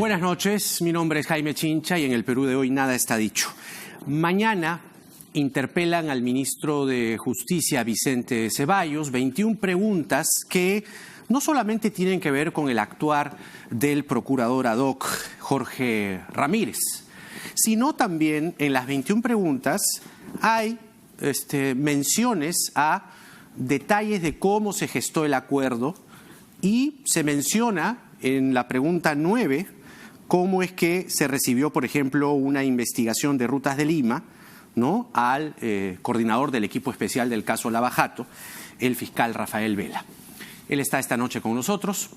Buenas noches, mi nombre es Jaime Chincha y en el Perú de hoy nada está dicho. Mañana interpelan al ministro de Justicia, Vicente Ceballos, 21 preguntas que no solamente tienen que ver con el actuar del procurador ad hoc, Jorge Ramírez, sino también en las 21 preguntas hay menciones a detalles de cómo se gestó el acuerdo y se menciona en la pregunta 9 cómo es que se recibió, por ejemplo, una investigación de Rutas de Lima, ¿no?, al coordinador del equipo especial del caso Lava Jato, el fiscal Rafael Vela. Él está esta noche con nosotros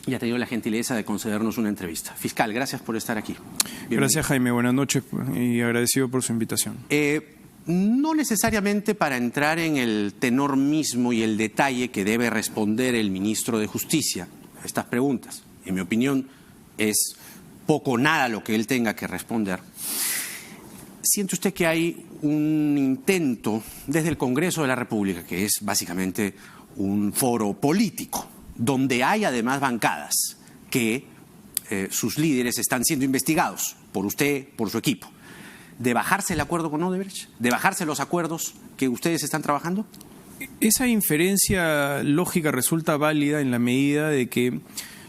y ha tenido la gentileza de concedernos una entrevista. Fiscal, gracias por estar aquí. Bienvenido. Gracias, Jaime. Buenas noches y agradecido por su invitación. No necesariamente para entrar en el tenor mismo y el detalle que debe responder el ministro de Justicia a estas preguntas. En mi opinión, es poco o nada lo que él tenga que responder. ¿Siente usted que hay un intento desde el Congreso de la República, que es básicamente un foro político, donde hay además bancadas que sus líderes están siendo investigados por usted, por su equipo, de bajarse el acuerdo con Odebrecht, de bajarse los acuerdos que ustedes están trabajando? Esa inferencia lógica resulta válida en la medida de que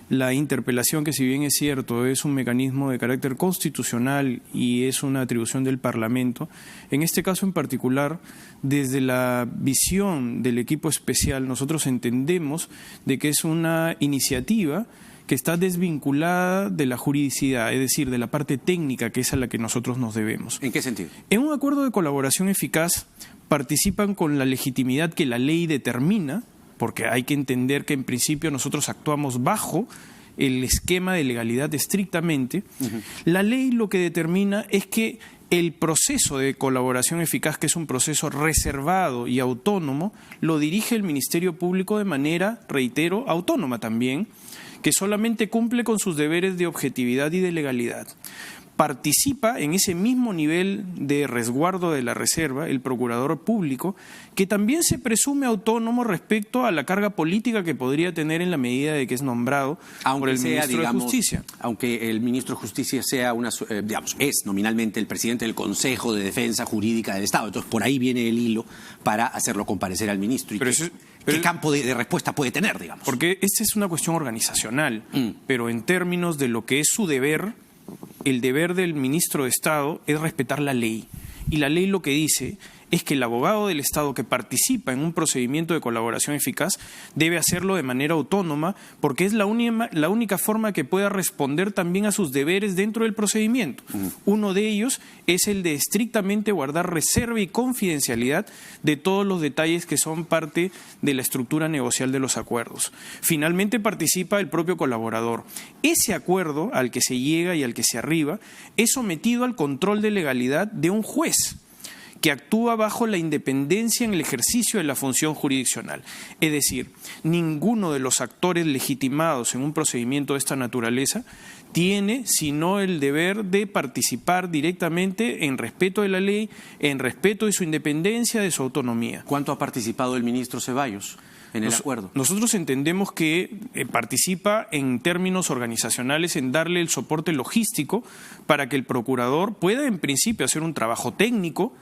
la interpelación, que si bien es cierto, es un mecanismo de carácter constitucional y es una atribución del Parlamento, en este caso en particular, desde la visión del equipo especial, nosotros entendemos de que es una iniciativa que está desvinculada de la juridicidad, es decir, de la parte técnica, que es a la que nosotros nos debemos. ¿En qué sentido? En un acuerdo de colaboración eficaz participan con la legitimidad que la ley determina, porque hay que entender que en principio nosotros actuamos bajo el esquema de legalidad estrictamente. La ley lo que determina es que el proceso de colaboración eficaz, que es un proceso reservado y autónomo, lo dirige el Ministerio Público de manera, reitero, autónoma también, que solamente cumple con sus deberes de objetividad y de legalidad. Participa en ese mismo nivel de resguardo de la reserva el procurador público, que también se presume autónomo respecto a la carga política que podría tener en la medida de que es nombrado por el ministro de Justicia. Aunque el ministro de Justicia sea es nominalmente el presidente del Consejo de Defensa Jurídica del Estado. Entonces, por ahí viene el hilo para hacerlo comparecer al ministro. ¿Qué campo de respuesta puede tener, digamos? Porque esta es una cuestión organizacional, pero en términos de lo que es su deber, el deber del ministro de Estado es respetar la ley. Y la ley lo que dice es que el abogado del Estado que participa en un procedimiento de colaboración eficaz debe hacerlo de manera autónoma, porque es la única forma que pueda responder también a sus deberes dentro del procedimiento. Uno de ellos es el de estrictamente guardar reserva y confidencialidad de todos los detalles que son parte de la estructura negocial de los acuerdos. Finalmente participa el propio colaborador. Ese acuerdo al que se llega y al que se arriba es sometido al control de legalidad de un juez, que actúa bajo la independencia en el ejercicio de la función jurisdiccional. Es decir, ninguno de los actores legitimados en un procedimiento de esta naturaleza tiene sino el deber de participar directamente en respeto de la ley, en respeto de su independencia, de su autonomía. ¿Cuánto ha participado el ministro Ceballos en el acuerdo? Nosotros entendemos que participa en términos organizacionales en darle el soporte logístico para que el procurador pueda en principio hacer un trabajo técnico,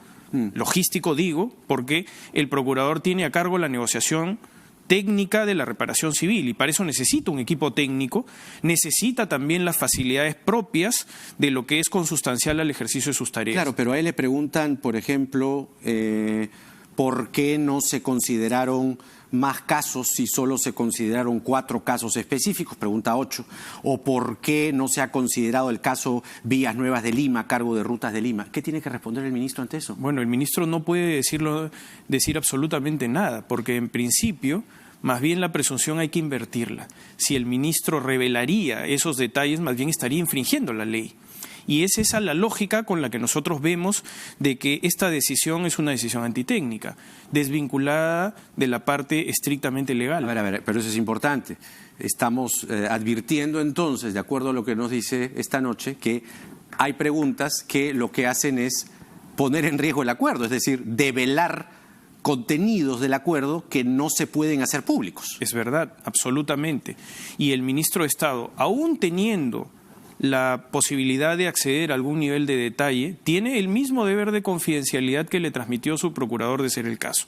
logístico digo, porque el procurador tiene a cargo la negociación técnica de la reparación civil y para eso necesita un equipo técnico, necesita también las facilidades propias de lo que es consustancial al ejercicio de sus tareas. Claro, pero a él le preguntan, por ejemplo, ¿por qué no se consideraron más casos si solo se consideraron 4 casos específicos? Pregunta 8. ¿O por qué no se ha considerado el caso Vías Nuevas de Lima a cargo de Rutas de Lima? ¿Qué tiene que responder el ministro ante eso? Bueno, el ministro no puede decir absolutamente nada, porque en principio, más bien la presunción hay que invertirla. Si el ministro revelaría esos detalles, más bien estaría infringiendo la ley. Y es esa la lógica con la que nosotros vemos de que esta decisión es una decisión antitécnica, desvinculada de la parte estrictamente legal. A ver, pero eso es importante. Estamos advirtiendo entonces, de acuerdo a lo que nos dice esta noche, que hay preguntas que lo que hacen es poner en riesgo el acuerdo, es decir, develar contenidos del acuerdo que no se pueden hacer públicos. Es verdad, absolutamente. Y el ministro de Estado, aún teniendo la posibilidad de acceder a algún nivel de detalle, tiene el mismo deber de confidencialidad que le transmitió su procurador de ser el caso.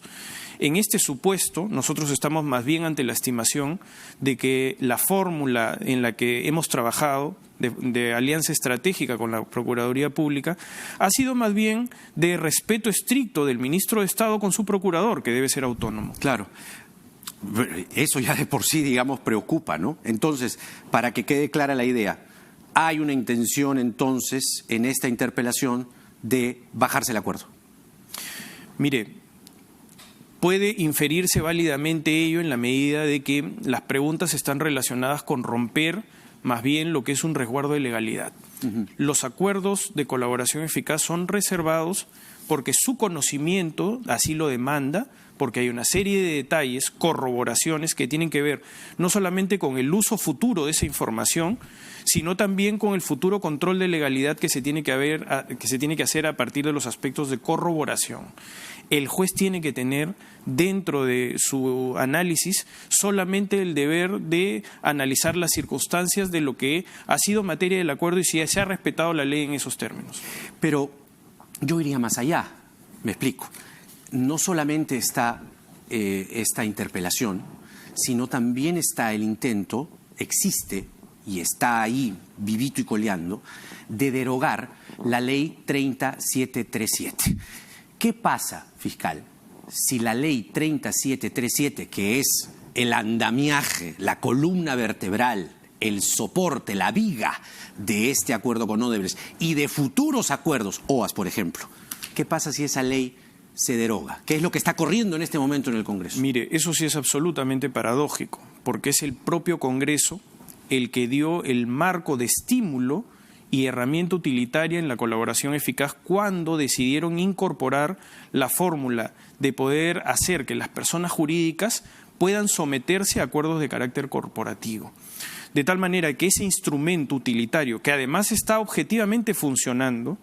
En este supuesto, nosotros estamos más bien ante la estimación de que la fórmula en la que hemos trabajado de alianza estratégica con la Procuraduría Pública ha sido más bien de respeto estricto del ministro de Estado con su procurador, que debe ser autónomo. Claro. Eso ya de por sí, digamos, preocupa, ¿no? Entonces, para que quede clara la idea, hay una intención entonces en esta interpelación de bajarse el acuerdo. Mire, puede inferirse válidamente ello en la medida de que las preguntas están relacionadas con romper más bien lo que es un resguardo de legalidad. Los acuerdos de colaboración eficaz son reservados porque su conocimiento así lo demanda, porque hay una serie de detalles, corroboraciones que tienen que ver no solamente con el uso futuro de esa información, sino también con el futuro control de legalidad que se tiene que hacer a partir de los aspectos de corroboración. El juez tiene que tener dentro de su análisis solamente el deber de analizar las circunstancias de lo que ha sido materia del acuerdo y si se ha respetado la ley en esos términos. Pero yo iría más allá, me explico. No solamente está esta interpelación, sino también está el intento, existe y está ahí vivito y coleando, de derogar la ley 30737. ¿Qué pasa, fiscal, si la ley 30737, que es el andamiaje, la columna vertebral, el soporte, la viga de este acuerdo con Odebrecht y de futuros acuerdos, OAS por ejemplo, qué pasa si esa ley se deroga? ¿Qué es lo que está corriendo en este momento en el Congreso? Mire, eso sí es absolutamente paradójico, porque es el propio Congreso el que dio el marco de estímulo y herramienta utilitaria en la colaboración eficaz cuando decidieron incorporar la fórmula de poder hacer que las personas jurídicas puedan someterse a acuerdos de carácter corporativo. De tal manera que ese instrumento utilitario, que además está objetivamente funcionando,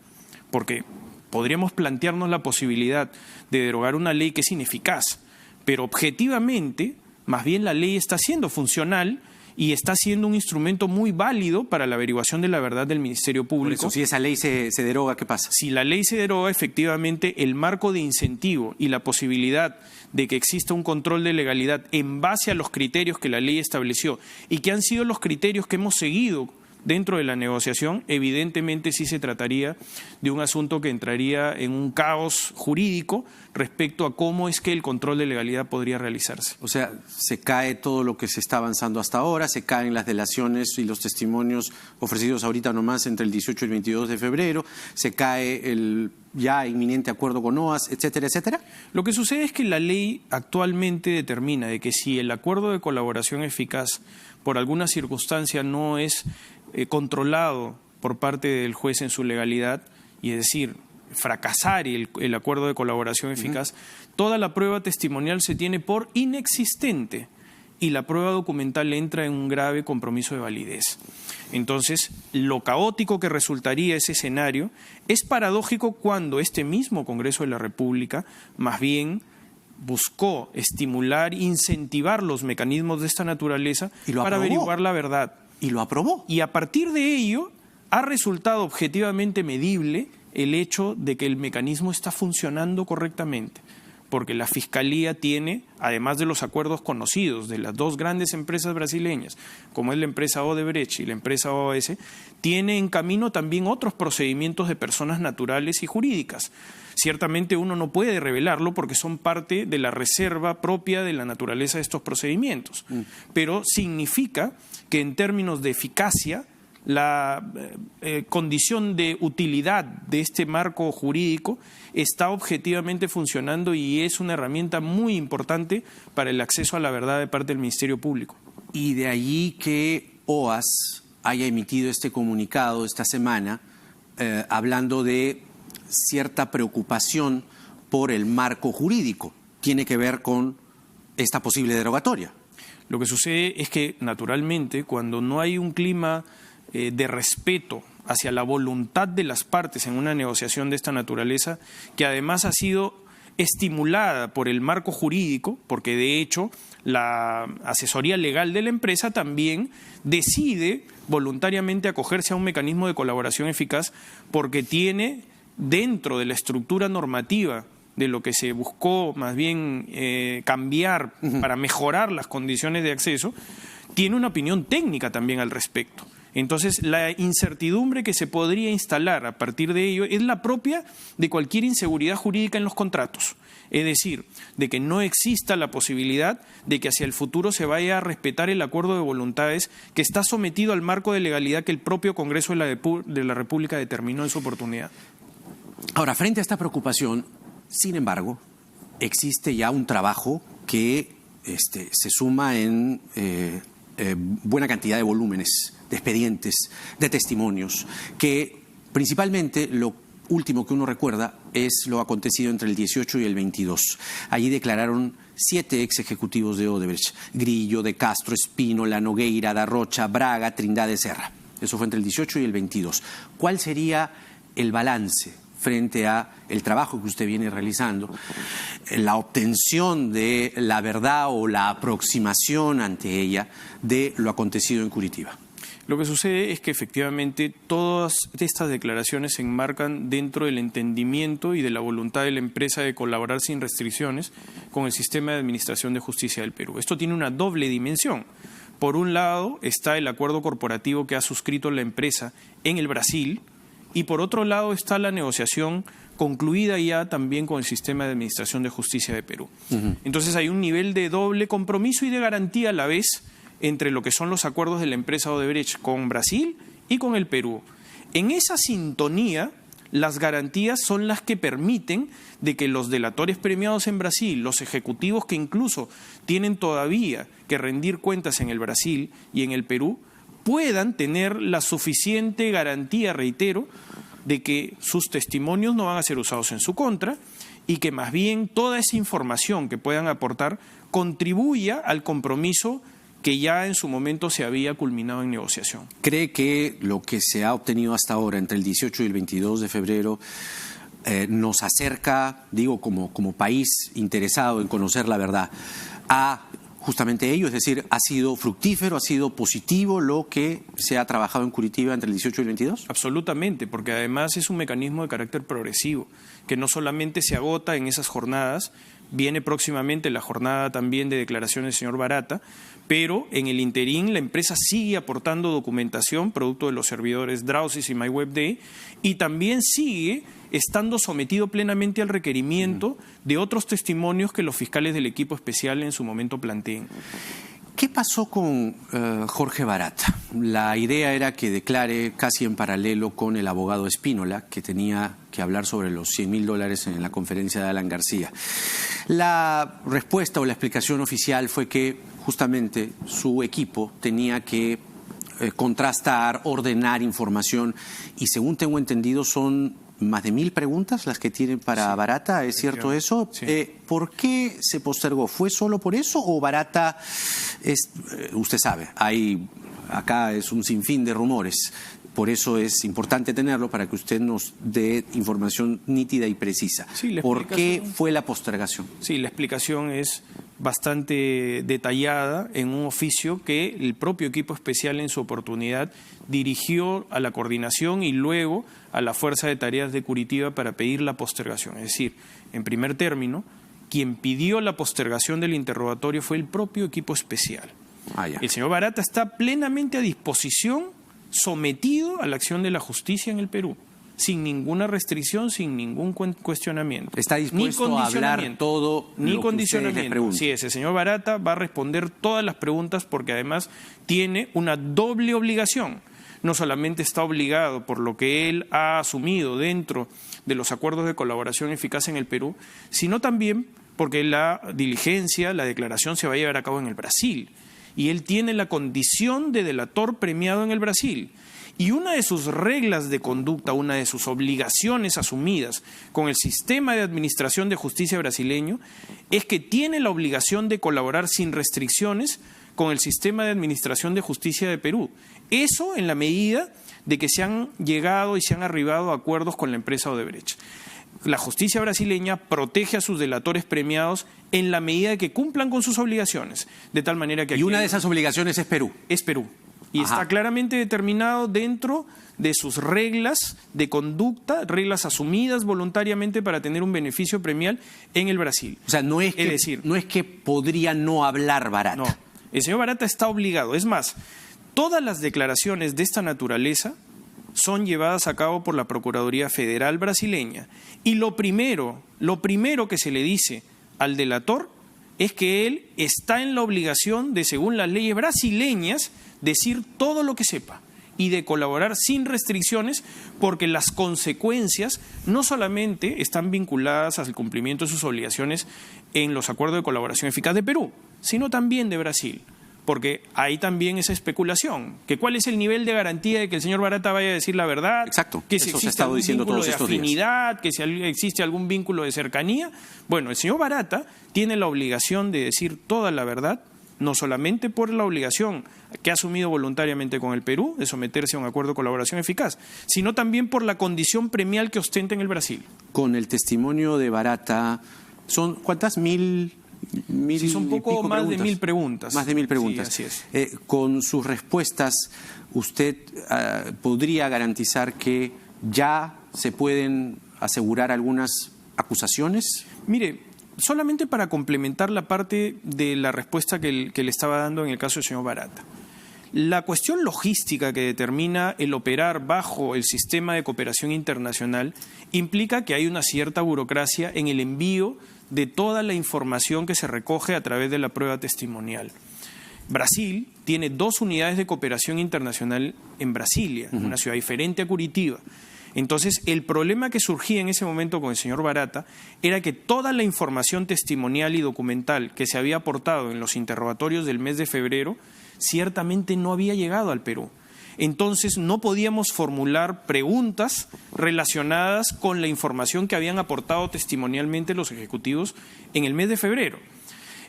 porque podríamos plantearnos la posibilidad de derogar una ley que es ineficaz, pero objetivamente, más bien la ley está siendo funcional y está siendo un instrumento muy válido para la averiguación de la verdad del Ministerio Público. Por eso, si esa ley se deroga, ¿qué pasa? Si la ley se deroga, efectivamente, el marco de incentivo y la posibilidad de que exista un control de legalidad en base a los criterios que la ley estableció y que han sido los criterios que hemos seguido dentro de la negociación, evidentemente sí se trataría de un asunto que entraría en un caos jurídico respecto a cómo es que el control de legalidad podría realizarse. O sea, se cae todo lo que se está avanzando hasta ahora, se caen las delaciones y los testimonios ofrecidos ahorita nomás entre el 18 y el 22 de febrero, se cae el ya inminente acuerdo con OAS, etcétera, etcétera. Lo que sucede es que la ley actualmente determina de que si el acuerdo de colaboración eficaz por alguna circunstancia no es controlado por parte del juez en su legalidad, y es decir, fracasar el acuerdo de colaboración eficaz, toda la prueba testimonial se tiene por inexistente y la prueba documental entra en un grave compromiso de validez. Entonces, lo caótico que resultaría ese escenario es paradójico cuando este mismo Congreso de la República más bien buscó estimular, incentivar los mecanismos de esta naturaleza para averiguar la verdad. Y lo aprobó. Y a partir de ello ha resultado objetivamente medible el hecho de que el mecanismo está funcionando correctamente, porque la Fiscalía tiene, además de los acuerdos conocidos de las dos grandes empresas brasileñas, como es la empresa Odebrecht y la empresa OAS, tiene en camino también otros procedimientos de personas naturales y jurídicas. Ciertamente uno no puede revelarlo porque son parte de la reserva propia de la naturaleza de estos procedimientos, pero significa que en términos de eficacia, la condición de utilidad de este marco jurídico está objetivamente funcionando y es una herramienta muy importante para el acceso a la verdad de parte del Ministerio Público. Y de allí que OAS haya emitido este comunicado esta semana hablando de cierta preocupación por el marco jurídico. Tiene que ver con esta posible derogatoria. Lo que sucede es que, naturalmente, cuando no hay un clima de respeto hacia la voluntad de las partes en una negociación de esta naturaleza, que además ha sido estimulada por el marco jurídico, porque de hecho la asesoría legal de la empresa también decide voluntariamente acogerse a un mecanismo de colaboración eficaz porque tiene dentro de la estructura normativa de lo que se buscó más bien cambiar para mejorar las condiciones de acceso, tiene una opinión técnica también al respecto. Entonces, la incertidumbre que se podría instalar a partir de ello es la propia de cualquier inseguridad jurídica en los contratos. Es decir, de que no exista la posibilidad de que hacia el futuro se vaya a respetar el acuerdo de voluntades que está sometido al marco de legalidad que el propio Congreso de la República determinó en su oportunidad. Ahora, frente a esta preocupación, sin embargo, existe ya un trabajo que se suma en buena cantidad de volúmenes, de expedientes, de testimonios, que principalmente lo último que uno recuerda es lo acontecido entre el 18 y el 22. Allí declararon 7 ex ejecutivos de Odebrecht: Grillo, De Castro, Espínola, Nogueira, Da Rocha, Braga, Trindade Serra. Eso fue entre el 18 y el 22. ¿Cuál sería el balance frente a el trabajo que usted viene realizando, la obtención de la verdad o la aproximación ante ella de lo acontecido en Curitiba? Lo que sucede es que efectivamente todas estas declaraciones se enmarcan dentro del entendimiento y de la voluntad de la empresa de colaborar sin restricciones con el sistema de administración de justicia del Perú. Esto tiene una doble dimensión. Por un lado está el acuerdo corporativo que ha suscrito la empresa en el Brasil, y por otro lado está la negociación concluida ya también con el sistema de administración de justicia de Perú. Entonces hay un nivel de doble compromiso y de garantía a la vez entre lo que son los acuerdos de la empresa Odebrecht con Brasil y con el Perú. En esa sintonía, las garantías son las que permiten de que los delatores premiados en Brasil, los ejecutivos que incluso tienen todavía que rendir cuentas en el Brasil y en el Perú, puedan tener la suficiente garantía, reitero, de que sus testimonios no van a ser usados en su contra y que más bien toda esa información que puedan aportar contribuya al compromiso que ya en su momento se había culminado en negociación. ¿Cree que lo que se ha obtenido hasta ahora, entre el 18 y el 22 de febrero, nos acerca, digo, como país interesado en conocer la verdad, a justamente ello? Es decir, ¿ha sido fructífero, ha sido positivo lo que se ha trabajado en Curitiba entre el 18 y el 22? Absolutamente, porque además es un mecanismo de carácter progresivo, que no solamente se agota en esas jornadas, viene próximamente la jornada también de declaraciones del señor Barata, pero en el interín la empresa sigue aportando documentación producto de los servidores Drowsys y MyWebD y también sigue estando sometido plenamente al requerimiento de otros testimonios que los fiscales del equipo especial en su momento planteen. ¿Qué pasó con Jorge Barata? La idea era que declare casi en paralelo con el abogado Espínola, que tenía que hablar sobre los $100.000 en la conferencia de Alan García. La respuesta o la explicación oficial fue que justamente su equipo tenía que contrastar, ordenar información y, según tengo entendido, son más de 1.000 preguntas las que tienen para Barata. ¿Es cierto eso? Sí. ¿Por qué se postergó? ¿Fue solo por eso o Barata es, usted sabe, acá es un sinfín de rumores? Por eso es importante tenerlo para que usted nos dé información nítida y precisa. Sí, ¿por qué fue la postergación? Sí, la explicación es bastante detallada en un oficio que el propio equipo especial en su oportunidad dirigió a la coordinación y luego a la Fuerza de Tareas de Curitiba para pedir la postergación. Es decir, en primer término, quien pidió la postergación del interrogatorio fue el propio equipo especial. El señor Barata está plenamente a disposición, sometido a la acción de la justicia en el Perú, sin ninguna restricción, sin ningún cuestionamiento. ¿Está dispuesto a hablar todo ni lo que ustedes le pregunten? Sí, ese señor Barata va a responder todas las preguntas porque además tiene una doble obligación. No solamente está obligado por lo que él ha asumido dentro de los acuerdos de colaboración eficaz en el Perú, sino también porque la diligencia, la declaración se va a llevar a cabo en el Brasil. Y él tiene la condición de delator premiado en el Brasil. Y una de sus reglas de conducta, una de sus obligaciones asumidas con el sistema de administración de justicia brasileño es que tiene la obligación de colaborar sin restricciones con el sistema de administración de justicia de Perú. Eso en la medida de que se han llegado y se han arribado a acuerdos con la empresa Odebrecht. La justicia brasileña protege a sus delatores premiados en la medida de que cumplan con sus obligaciones, de tal manera que... Y una de esas obligaciones es Perú. Es Perú. Y está claramente determinado dentro de sus reglas de conducta, reglas asumidas voluntariamente para tener un beneficio premial en el Brasil. O sea, no es que podría no hablar Barata. No, el señor Barata está obligado. Es más, todas las declaraciones de esta naturaleza son llevadas a cabo por la Procuraduría Federal brasileña. Y lo primero que se le dice al delator es que él está en la obligación de, según las leyes brasileñas, decir todo lo que sepa y de colaborar sin restricciones, porque las consecuencias no solamente están vinculadas al cumplimiento de sus obligaciones en los acuerdos de colaboración eficaz de Perú, sino también de Brasil. Porque hay también esa especulación, que cuál es el nivel de garantía de que el señor Barata vaya a decir la verdad. Exacto, que si existe algún vínculo de afinidad, que si existe algún vínculo de cercanía. Bueno, el señor Barata tiene la obligación de decir toda la verdad, no solamente por la obligación que ha asumido voluntariamente con el Perú de someterse a un acuerdo de colaboración eficaz, sino también por la condición premial que ostenta en el Brasil. Con el testimonio de Barata, ¿son cuántas? Sí, son poco más de 1000 preguntas. Más de 1000 preguntas. Sí, así es. Con sus respuestas, ¿usted podría garantizar que ya se pueden asegurar algunas acusaciones? Mire, solamente para complementar la parte de la respuesta que le estaba dando en el caso del señor Barata. La cuestión logística que determina el operar bajo el sistema de cooperación internacional implica que hay una cierta burocracia en el envío de toda la información que se recoge a través de la prueba testimonial. Brasil tiene 2 unidades de cooperación internacional en Brasilia, una ciudad diferente a Curitiba. Entonces, el problema que surgía en ese momento con el señor Barata era que toda la información testimonial y documental que se había aportado en los interrogatorios del mes de febrero ciertamente no había llegado al Perú. Entonces no podíamos formular preguntas relacionadas con la información que habían aportado testimonialmente los ejecutivos en el mes de febrero.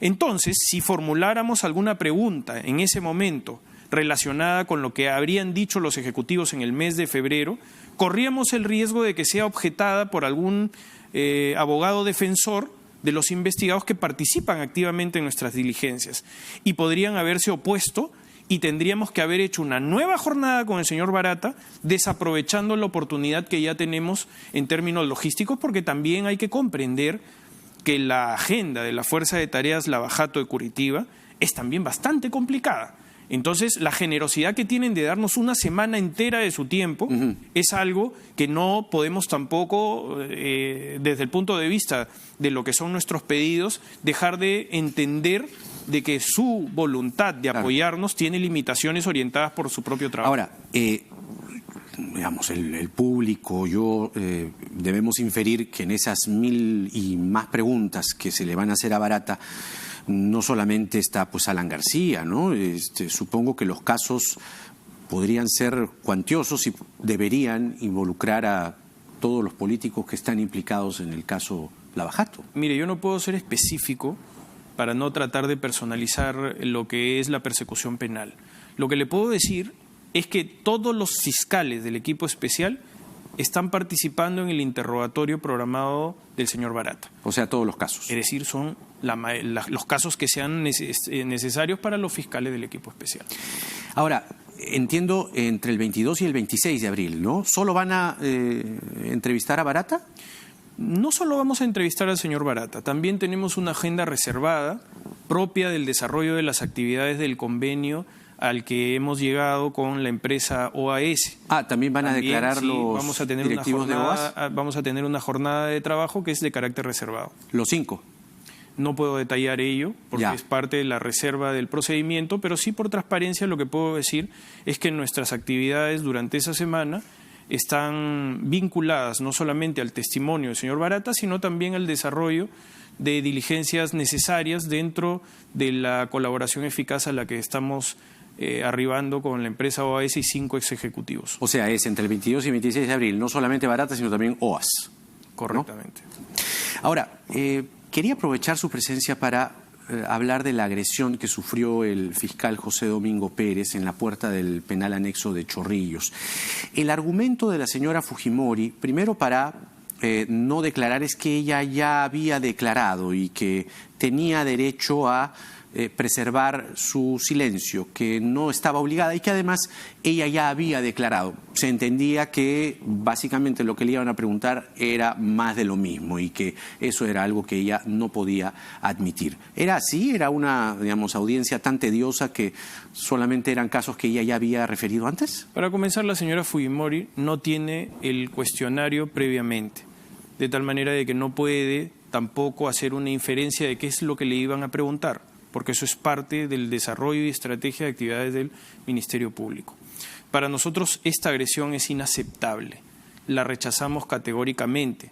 Entonces, si formuláramos alguna pregunta en ese momento relacionada con lo que habrían dicho los ejecutivos en el mes de febrero, corríamos el riesgo de que sea objetada por algún abogado defensor de los investigados que participan activamente en nuestras diligencias y podrían haberse opuesto y tendríamos que haber hecho una nueva jornada con el señor Barata, desaprovechando la oportunidad que ya tenemos en términos logísticos, porque también hay que comprender que la agenda de la Fuerza de Tareas Lavajato de Curitiba es también bastante complicada. Entonces, la generosidad que tienen de darnos una semana entera de su tiempo es algo que no podemos tampoco, desde el punto de vista de lo que son nuestros pedidos, dejar de entender de que su voluntad de apoyarnos tiene limitaciones orientadas por su propio trabajo. Ahora, digamos, el público, debemos inferir que en esas 1000 y más preguntas que se le van a hacer a Barata, no solamente está pues Alan García, ¿no? Supongo que los casos podrían ser cuantiosos y deberían involucrar a todos los políticos que están implicados en el caso Lavajato. Mire, yo no puedo ser específico para no tratar de personalizar lo que es la persecución penal. Lo que le puedo decir es que todos los fiscales del equipo especial están participando en el interrogatorio programado del señor Barata. O sea, todos los casos. Es decir, son los casos que sean necesarios para los fiscales del equipo especial. Ahora, entiendo, entre el 22 y el 26 de abril, ¿no? ¿Solo van a entrevistar a Barata? No solo vamos a entrevistar al señor Barata, también tenemos una agenda reservada propia del desarrollo de las actividades del convenio al que hemos llegado con la empresa OAS. También van a declarar los directivos de OAS. Vamos a tener una jornada de trabajo que es de carácter reservado. Los 5. No puedo detallar ello porque es parte de la reserva del procedimiento, pero sí por transparencia lo que puedo decir es que nuestras actividades durante esa semana están vinculadas no solamente al testimonio del señor Barata, sino también al desarrollo de diligencias necesarias dentro de la colaboración eficaz a la que estamos arribando con la empresa OAS y 5 ex ejecutivos. O sea, es entre el 22 y 26 de abril, no solamente Barata, sino también OAS. Correctamente. ¿No? Ahora, quería aprovechar su presencia para hablar de la agresión que sufrió el fiscal José Domingo Pérez en la puerta del penal anexo de Chorrillos. El argumento de la señora Fujimori, primero para no declarar es que ella ya había declarado y que tenía derecho a preservar su silencio, que no estaba obligada y que además ella ya había declarado. Se entendía que básicamente lo que le iban a preguntar era más de lo mismo y que eso era algo que ella no podía admitir. ¿Era así? ¿Era una, digamos, audiencia tan tediosa que solamente eran casos que ella ya había referido antes? Para comenzar, la señora Fujimori no tiene el cuestionario previamente, de tal manera de que no puede tampoco hacer una inferencia de qué es lo que le iban a preguntar, porque eso es parte del desarrollo y estrategia de actividades del Ministerio Público. Para nosotros esta agresión es inaceptable, la rechazamos categóricamente.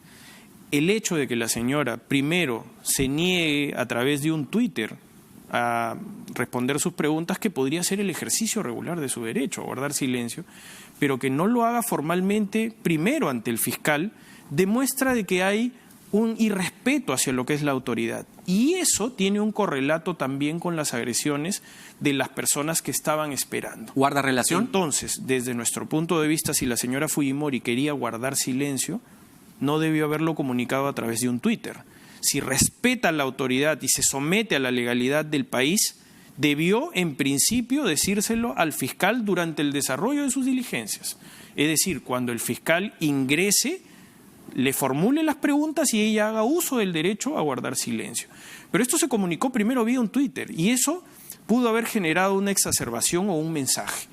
El hecho de que la señora primero se niegue a través de un Twitter a responder sus preguntas, que podría ser el ejercicio regular de su derecho a guardar silencio, pero que no lo haga formalmente primero ante el fiscal, demuestra de que hay un irrespeto hacia lo que es la autoridad. Y eso tiene un correlato también con las agresiones de las personas que estaban esperando. ¿Guarda relación? Entonces, desde nuestro punto de vista, si la señora Fujimori quería guardar silencio, no debió haberlo comunicado a través de un Twitter. Si respeta a la autoridad y se somete a la legalidad del país, debió en principio decírselo al fiscal durante el desarrollo de sus diligencias. Es decir, cuando el fiscal ingrese, le formule las preguntas y ella haga uso del derecho a guardar silencio. Pero esto se comunicó primero vía un Twitter y eso pudo haber generado una exacerbación o un mensaje.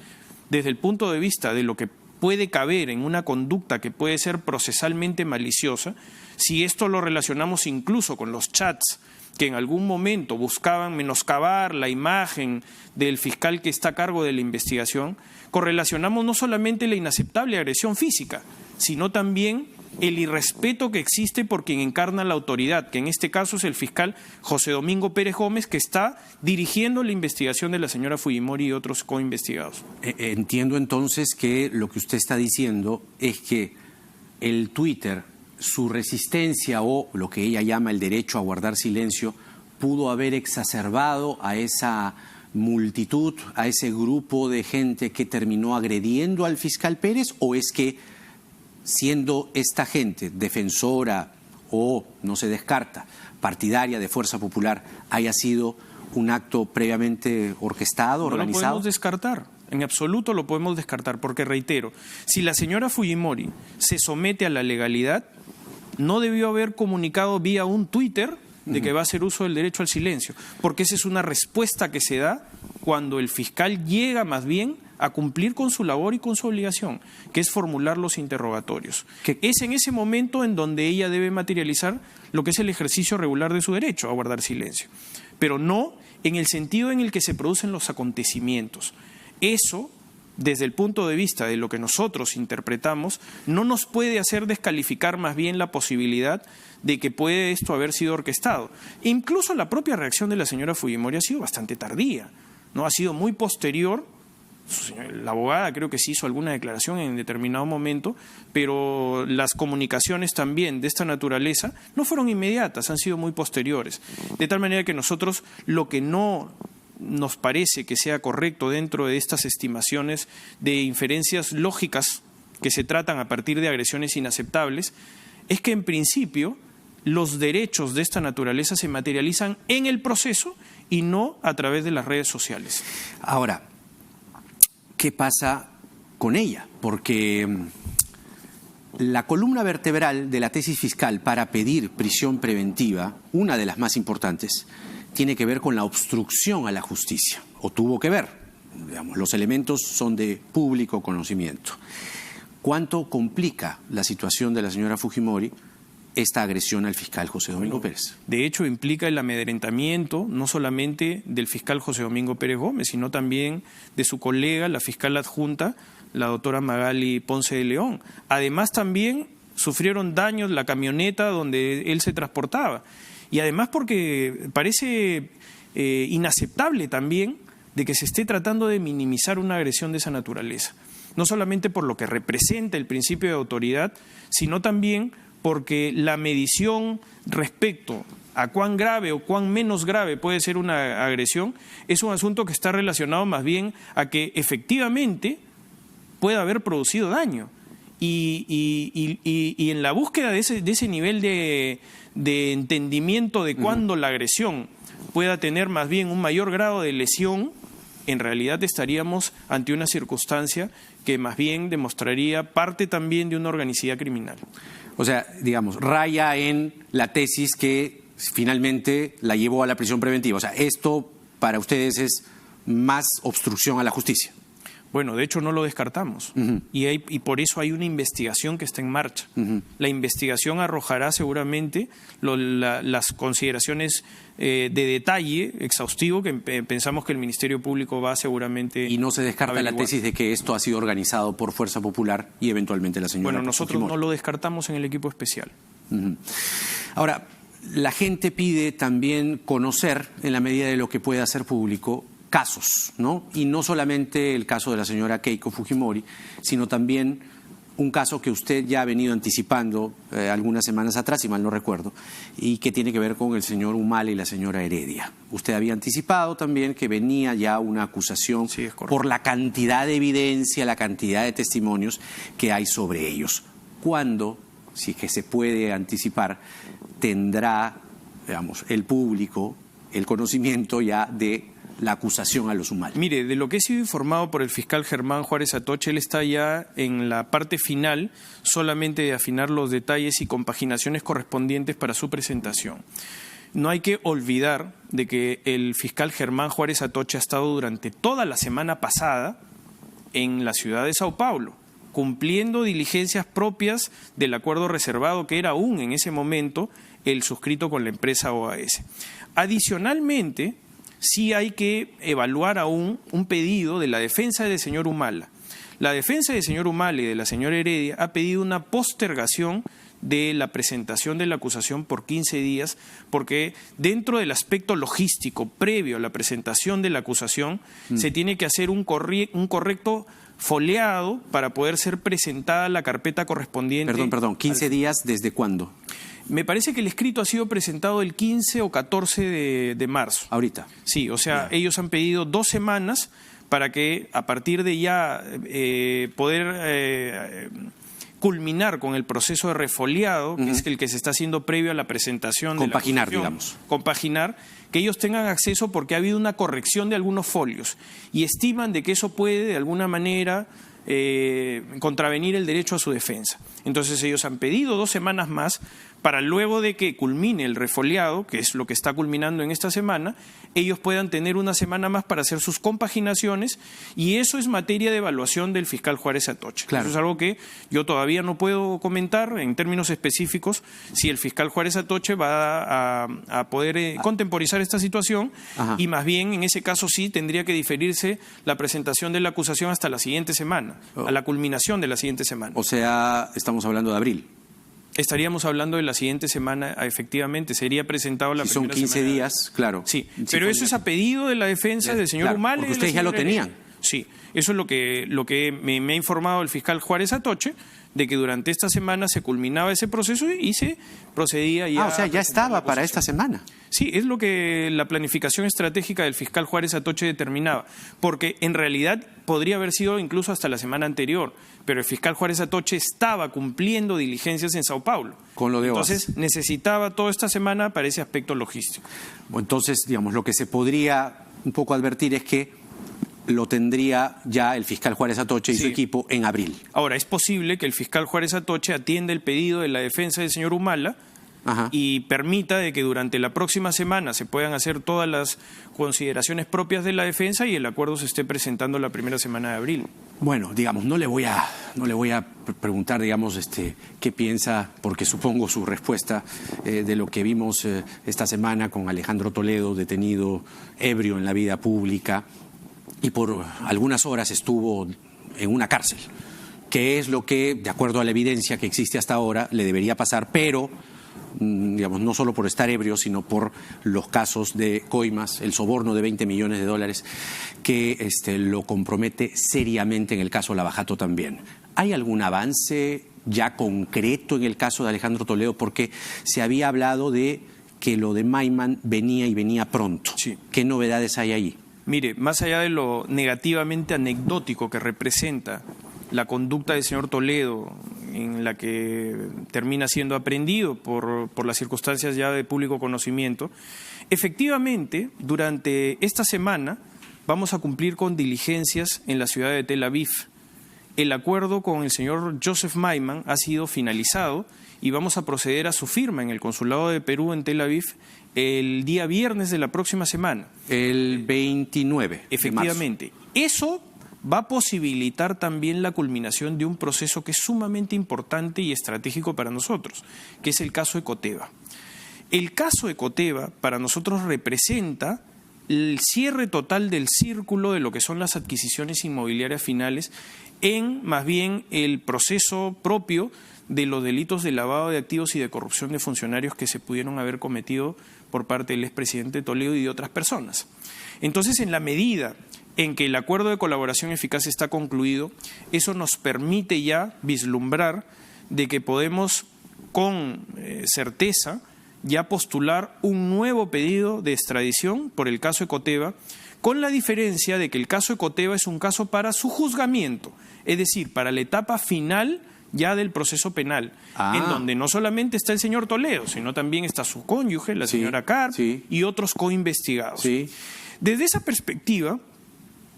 Desde el punto de vista de lo que puede caber en una conducta que puede ser procesalmente maliciosa, si esto lo relacionamos incluso con los chats que en algún momento buscaban menoscabar la imagen del fiscal que está a cargo de la investigación, correlacionamos no solamente la inaceptable agresión física, sino también el irrespeto que existe por quien encarna la autoridad, que en este caso es el fiscal José Domingo Pérez Gómez, que está dirigiendo la investigación de la señora Fujimori y otros coinvestigados. Entiendo entonces que lo que usted está diciendo es que el Twitter, su resistencia o lo que ella llama el derecho a guardar silencio, pudo haber exacerbado a esa multitud, a ese grupo de gente que terminó agrediendo al fiscal Pérez, o es que siendo esta gente defensora o, no se descarta, partidaria de Fuerza Popular, haya sido un acto previamente orquestado, organizado? No lo podemos descartar, en absoluto lo podemos descartar, porque reitero, si la señora Fujimori se somete a la legalidad, no debió haber comunicado vía un Twitter de que va a hacer uso del derecho al silencio, porque esa es una respuesta que se da cuando el fiscal llega más bien a cumplir con su labor y con su obligación, que es formular los interrogatorios. Es en ese momento en donde ella debe materializar lo que es el ejercicio regular de su derecho a guardar silencio, pero no en el sentido en el que se producen los acontecimientos. Eso, desde el punto de vista de lo que nosotros interpretamos, no nos puede hacer descalificar más bien la posibilidad de que puede esto haber sido orquestado. Incluso la propia reacción de la señora Fujimori ha sido bastante tardía, ¿no? Ha sido muy posterior. La abogada creo que sí hizo alguna declaración en determinado momento, pero las comunicaciones también de esta naturaleza no fueron inmediatas, han sido muy posteriores. De tal manera que nosotros lo que no nos parece que sea correcto dentro de estas estimaciones de inferencias lógicas que se tratan a partir de agresiones inaceptables, es que en principio los derechos de esta naturaleza se materializan en el proceso y no a través de las redes sociales. Ahora, ¿qué pasa con ella? Porque la columna vertebral de la tesis fiscal para pedir prisión preventiva, una de las más importantes, tiene que ver con la obstrucción a la justicia, o tuvo que ver. Digamos, los elementos son de público conocimiento. ¿Cuánto complica la situación de la señora Fujimori esta agresión al fiscal José Domingo Pérez? De hecho, implica el amedrentamiento no solamente del fiscal José Domingo Pérez Gómez, sino también de su colega, la fiscal adjunta, la doctora Magali Ponce de León. Además, también sufrieron daños la camioneta donde él se transportaba. Y además porque parece inaceptable también de que se esté tratando de minimizar una agresión de esa naturaleza. No solamente por lo que representa el principio de autoridad, sino también porque la medición respecto a cuán grave o cuán menos grave puede ser una agresión es un asunto que está relacionado más bien a que efectivamente pueda haber producido daño. y en la búsqueda de ese nivel de entendimiento de cuándo la agresión pueda tener más bien un mayor grado de lesión, en realidad estaríamos ante una circunstancia que más bien demostraría parte también de una organicidad criminal. O sea, digamos, raya en la tesis que finalmente la llevó a la prisión preventiva. O sea, esto para ustedes es más obstrucción a la justicia. Bueno, de hecho no lo descartamos y por eso hay una investigación que está en marcha. La investigación arrojará seguramente las consideraciones de detalle exhaustivo que pensamos que el Ministerio Público va seguramente y no se descarta averiguar. La tesis de que esto ha sido organizado por Fuerza Popular y eventualmente la señora Bueno, nosotros Fujimori. no lo descartamos en el equipo especial. Ahora, la gente pide también conocer, en la medida de lo que pueda hacer público, casos, ¿no? Y no solamente el caso de la señora Keiko Fujimori, sino también un caso que usted ya ha venido anticipando algunas semanas atrás, si mal no recuerdo, y que tiene que ver con el señor Humala y la señora Heredia. Usted había anticipado también que venía ya una acusación por la cantidad de evidencia, la cantidad de testimonios que hay sobre ellos. ¿Cuándo, si es que se puede anticipar, tendrá, digamos, el público el conocimiento ya de la acusación a los Humala? Mire, de lo que he sido informado por el fiscal Germán Juárez Atoche, él está ya en la parte final solamente de afinar los detalles y compaginaciones correspondientes para su presentación. No hay que olvidar de que el fiscal Germán Juárez Atoche ha estado durante toda la semana pasada en la ciudad de Sao Paulo, cumpliendo diligencias propias del acuerdo reservado que era aún en ese momento el suscrito con la empresa OAS. Adicionalmente, sí hay que evaluar aún un pedido de la defensa del señor Humala. La defensa del señor Humala y de la señora Heredia ha pedido una postergación de la presentación de la acusación por 15 días, porque dentro del aspecto logístico previo a la presentación de la acusación se tiene que hacer un correcto foliado para poder ser presentada la carpeta correspondiente. Perdón, 15 días ¿desde cuándo? Me parece que el escrito ha sido presentado el 15 o 14 de marzo. Ahorita. Sí, o sea, ellos han pedido 2 semanas para que a partir de ya poder culminar con el proceso de refoliado, que es el que se está haciendo previo a la presentación de la acusación. Digamos. Compaginar, que ellos tengan acceso porque ha habido una corrección de algunos folios y estiman de que eso puede de alguna manera contravenir el derecho a su defensa. Entonces ellos han pedido 2 semanas más para luego de que culmine el refoliado, que es lo que está culminando en esta semana, ellos puedan tener una semana más para hacer sus compaginaciones, y eso es materia de evaluación del fiscal Juárez Atoche. Claro. Eso es algo que yo todavía no puedo comentar en términos específicos si el fiscal Juárez Atoche va a poder contemporizar esta situación. Ajá. Y más bien en ese caso sí tendría que diferirse la presentación de la acusación hasta la siguiente semana, a la culminación de la siguiente semana. O sea, estamos hablando de abril. Estaríamos hablando de la siguiente semana, efectivamente, sería presentado la primera semana. Si son 15 días, claro. Sí, pero eso es a pedido de la defensa del señor Humala. Porque ustedes ya lo tenían. Sí, eso es lo que me ha informado el fiscal Juárez Atoche, de que durante esta semana se culminaba ese proceso y se procedía ya. O sea, ya estaba para esta semana. Sí, es lo que la planificación estratégica del fiscal Juárez Atoche determinaba, porque en realidad podría haber sido incluso hasta la semana anterior, pero el fiscal Juárez Atoche estaba cumpliendo diligencias en Sao Paulo. Con lo de OAS. Entonces necesitaba toda esta semana para ese aspecto logístico. Entonces, digamos, lo que se podría un poco advertir es que lo tendría ya el fiscal Juárez Atoche y su equipo en abril. Ahora, es posible que el fiscal Juárez Atoche atienda el pedido de la defensa del señor Humala. Ajá. Y permita de que durante la próxima semana se puedan hacer todas las consideraciones propias de la defensa y el acuerdo se esté presentando la primera semana de abril. Bueno, digamos, no le voy a preguntar, digamos, qué piensa, porque supongo su respuesta de lo que vimos esta semana con Alejandro Toledo, detenido ebrio en la vida pública y por algunas horas estuvo en una cárcel, que es lo que, de acuerdo a la evidencia que existe hasta ahora, le debería pasar, pero digamos, no solo por estar ebrio, sino por los casos de coimas, el soborno de $20 millones que lo compromete seriamente en el caso Lavajato también. ¿Hay algún avance ya concreto en el caso de Alejandro Toledo? Porque se había hablado de que lo de Maiman venía y venía pronto. Sí. ¿Qué novedades hay ahí? Mire, más allá de lo negativamente anecdótico que representa la conducta del señor Toledo en la que termina siendo aprehendido por las circunstancias ya de público conocimiento. Efectivamente, durante esta semana vamos a cumplir con diligencias en la ciudad de Tel Aviv. El acuerdo con el señor Joseph Maiman ha sido finalizado y vamos a proceder a su firma en el Consulado de Perú en Tel Aviv el día viernes de la próxima semana. El 29 Efectivamente. de marzo. Eso va a posibilitar también la culminación de un proceso que es sumamente importante y estratégico para nosotros, que es el caso Ecoteva. El caso Ecoteva para nosotros representa el cierre total del círculo de lo que son las adquisiciones inmobiliarias finales en más bien el proceso propio de los delitos de lavado de activos y de corrupción de funcionarios que se pudieron haber cometido por parte del expresidente Toledo y de otras personas. Entonces, en la medida en que el acuerdo de colaboración eficaz está concluido, eso nos permite ya vislumbrar de que podemos con certeza ya postular un nuevo pedido de extradición por el caso Ecoteva, con la diferencia de que el caso Ecoteva es un caso para su juzgamiento, es decir, para la etapa final ya del proceso penal, en donde no solamente está el señor Toledo, sino también está su cónyuge, la señora Karp, y otros coinvestigados. Sí. Desde esa perspectiva,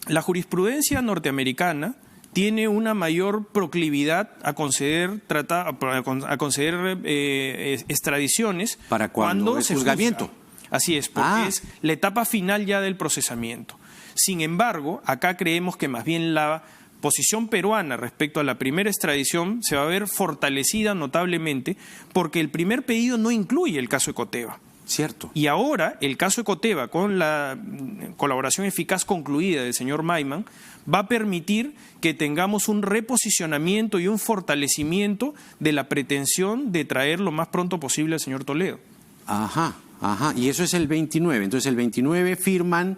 la jurisprudencia norteamericana tiene una mayor proclividad a conceder extradiciones para cuando es juzgamiento. Así es, porque es la etapa final ya del procesamiento. Sin embargo, acá creemos que más bien la posición peruana respecto a la primera extradición se va a ver fortalecida notablemente porque el primer pedido no incluye el caso Ecoteva. Cierto. Y ahora el caso Ecoteva, con la colaboración eficaz concluida del señor Maiman, va a permitir que tengamos un reposicionamiento y un fortalecimiento de la pretensión de traer lo más pronto posible al señor Toledo. Y eso es el 29. Entonces el 29 firman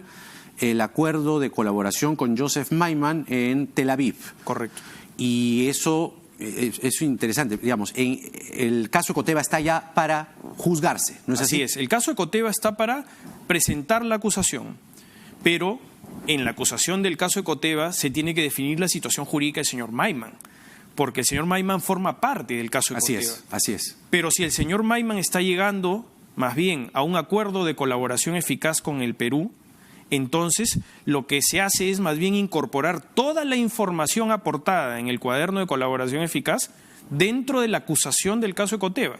el acuerdo de colaboración con Joseph Maiman en Tel Aviv. Correcto. Y eso es interesante, digamos, el caso Ecoteva está ya para juzgarse, ¿no es así? Así es, el caso Ecoteva está para presentar la acusación, pero en la acusación del caso Ecoteva se tiene que definir la situación jurídica del señor Maiman, porque el señor Maiman forma parte del caso Ecoteva. Así es. Pero si el señor Maiman está llegando más bien a un acuerdo de colaboración eficaz con el Perú, entonces lo que se hace es más bien incorporar toda la información aportada en el cuaderno de colaboración eficaz dentro de la acusación del caso Ecoteva.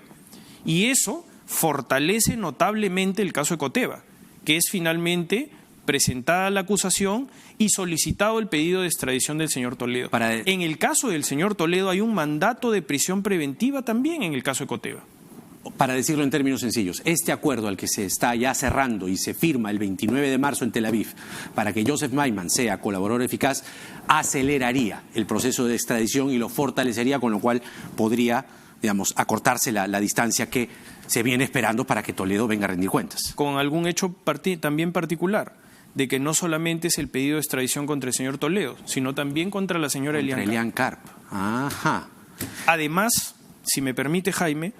Y eso fortalece notablemente el caso Ecoteva, que es finalmente presentada la acusación y solicitado el pedido de extradición del señor Toledo. En el caso del señor Toledo hay un mandato de prisión preventiva también en el caso Ecoteva. Para decirlo en términos sencillos, este acuerdo al que se está ya cerrando y se firma el 29 de marzo en Tel Aviv para que Joseph Maiman sea colaborador eficaz, aceleraría el proceso de extradición y lo fortalecería, con lo cual podría, digamos, acortarse la distancia que se viene esperando para que Toledo venga a rendir cuentas. Con algún hecho también particular, de que no solamente es el pedido de extradición contra el señor Toledo, sino también contra la señora Elian Karp. Además, si me permite, Jaime,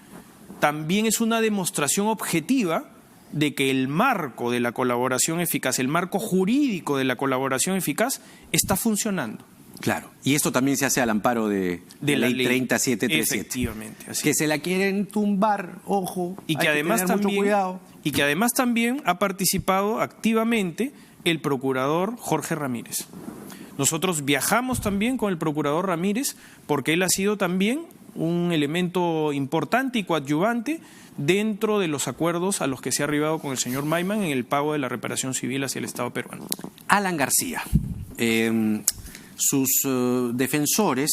también es una demostración objetiva de que el marco de la colaboración eficaz, el marco jurídico de la colaboración eficaz, está funcionando. Claro, y esto también se hace al amparo de la ley 30737. Efectivamente. Así que se la quieren tumbar, ojo, y que además mucho cuidado. Y que además también ha participado activamente el procurador Jorge Ramírez. Nosotros viajamos también con el procurador Ramírez porque él ha sido también un elemento importante y coadyuvante dentro de los acuerdos a los que se ha arribado con el señor Maiman en el pago de la reparación civil hacia el Estado peruano. Alan García, sus defensores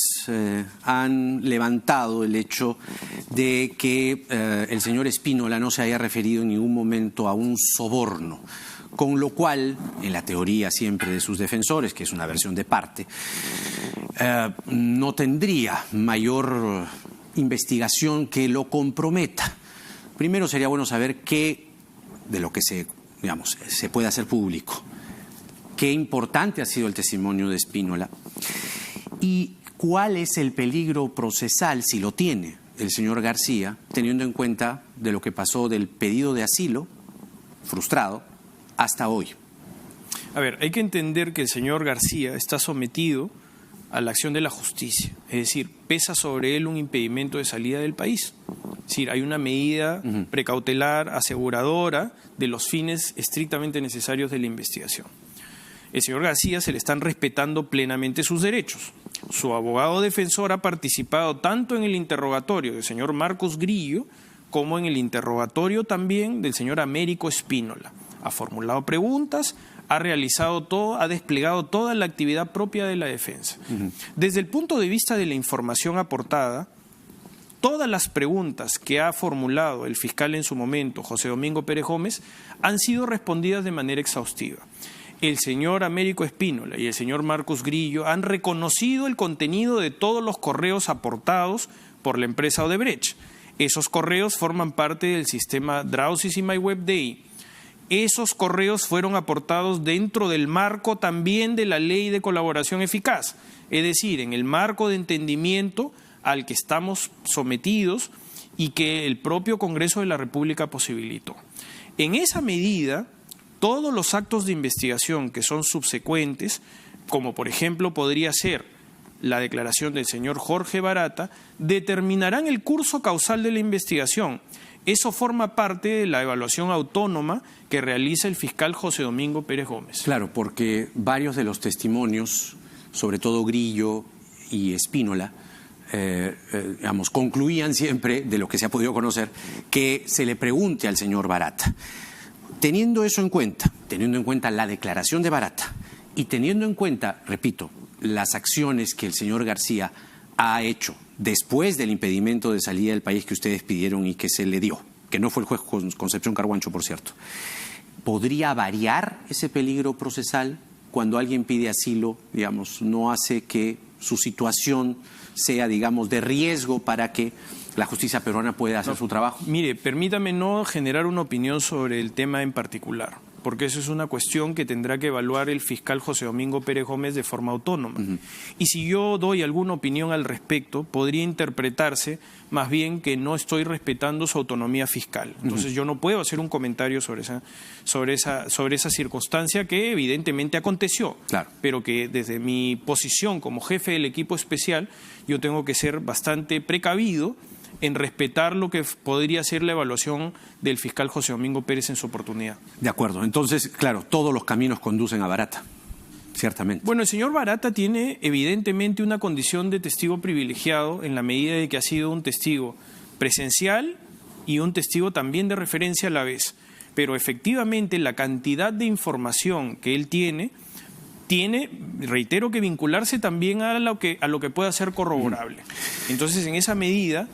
han levantado el hecho de que el señor Spínola no se haya referido en ningún momento a un soborno, con lo cual, en la teoría siempre de sus defensores, que es una versión de parte, no tendría mayor investigación que lo comprometa. Primero sería bueno saber qué de lo que se puede hacer público, qué importante ha sido el testimonio de Spínola y cuál es el peligro procesal, si lo tiene el señor García, teniendo en cuenta de lo que pasó del pedido de asilo frustrado hasta hoy. A ver, hay que entender que el señor García está sometido a la acción de la justicia. Es decir, pesa sobre él un impedimento de salida del país. Es decir, hay una medida precautelar aseguradora de los fines estrictamente necesarios de la investigación. El señor García se le están respetando plenamente sus derechos. Su abogado defensor ha participado tanto en el interrogatorio del señor Marcos Grillo como en el interrogatorio también del señor Américo Espínola. Ha formulado preguntas, ha realizado todo, ha desplegado toda la actividad propia de la defensa. Desde el punto de vista de la información aportada, todas las preguntas que ha formulado el fiscal en su momento, José Domingo Pérez Gómez, han sido respondidas de manera exhaustiva. El señor Américo Espínola y el señor Marcos Grillo han reconocido el contenido de todos los correos aportados por la empresa Odebrecht. Esos correos forman parte del sistema Drowsys y MyWebDay. Esos correos fueron aportados dentro del marco también de la Ley de Colaboración Eficaz, es decir, en el marco de entendimiento al que estamos sometidos y que el propio Congreso de la República posibilitó. En esa medida, todos los actos de investigación que son subsecuentes, como por ejemplo podría ser la declaración del señor Jorge Barata, determinarán el curso causal de la investigación. Eso forma parte de la evaluación autónoma que realiza el fiscal José Domingo Pérez Gómez. Claro, porque varios de los testimonios, sobre todo Grillo y Espínola, concluían siempre, de lo que se ha podido conocer, que se le pregunte al señor Barata. Teniendo eso en cuenta, teniendo en cuenta la declaración de Barata y teniendo en cuenta, repito, las acciones que el señor García ha hecho después del impedimento de salida del país que ustedes pidieron y que se le dio, que no fue el juez Concepción Carguancho, por cierto, ¿podría variar ese peligro procesal cuando alguien pide asilo, digamos, no hace que su situación sea, digamos, de riesgo para que la justicia peruana pueda hacer su trabajo? Mire, permítame no generar una opinión sobre el tema en particular, porque eso es una cuestión que tendrá que evaluar el fiscal José Domingo Pérez Gómez de forma autónoma. Y si yo doy alguna opinión al respecto, podría interpretarse más bien que no estoy respetando su autonomía fiscal. Entonces yo no puedo hacer un comentario sobre esa circunstancia que evidentemente aconteció, claro, pero que desde mi posición como jefe del equipo especial yo tengo que ser bastante precavido en respetar lo que podría ser la evaluación del fiscal José Domingo Pérez en su oportunidad. De acuerdo. Entonces, claro, todos los caminos conducen a Barata, ciertamente. Bueno, el señor Barata tiene evidentemente una condición de testigo privilegiado en la medida de que ha sido un testigo presencial y un testigo también de referencia a la vez. Pero efectivamente la cantidad de información que él tiene, reitero, que vincularse también a lo que pueda ser corroborable. Entonces, en esa medida,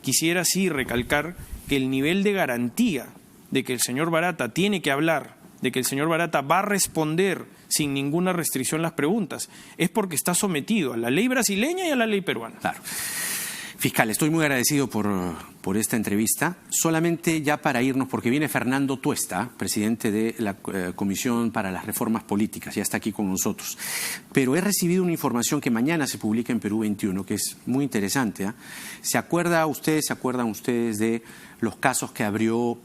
quisiera sí recalcar que el nivel de garantía de que el señor Barata tiene que hablar, de que el señor Barata va a responder sin ninguna restricción las preguntas, es porque está sometido a la ley brasileña y a la ley peruana. Claro. Fiscal, estoy muy agradecido por esta entrevista. Solamente ya para irnos, porque viene Fernando Tuesta, presidente de la Comisión para las Reformas Políticas, ya está aquí con nosotros. Pero he recibido una información que mañana se publica en Perú 21, que es muy interesante. ¿Se acuerdan ustedes de los casos que abrió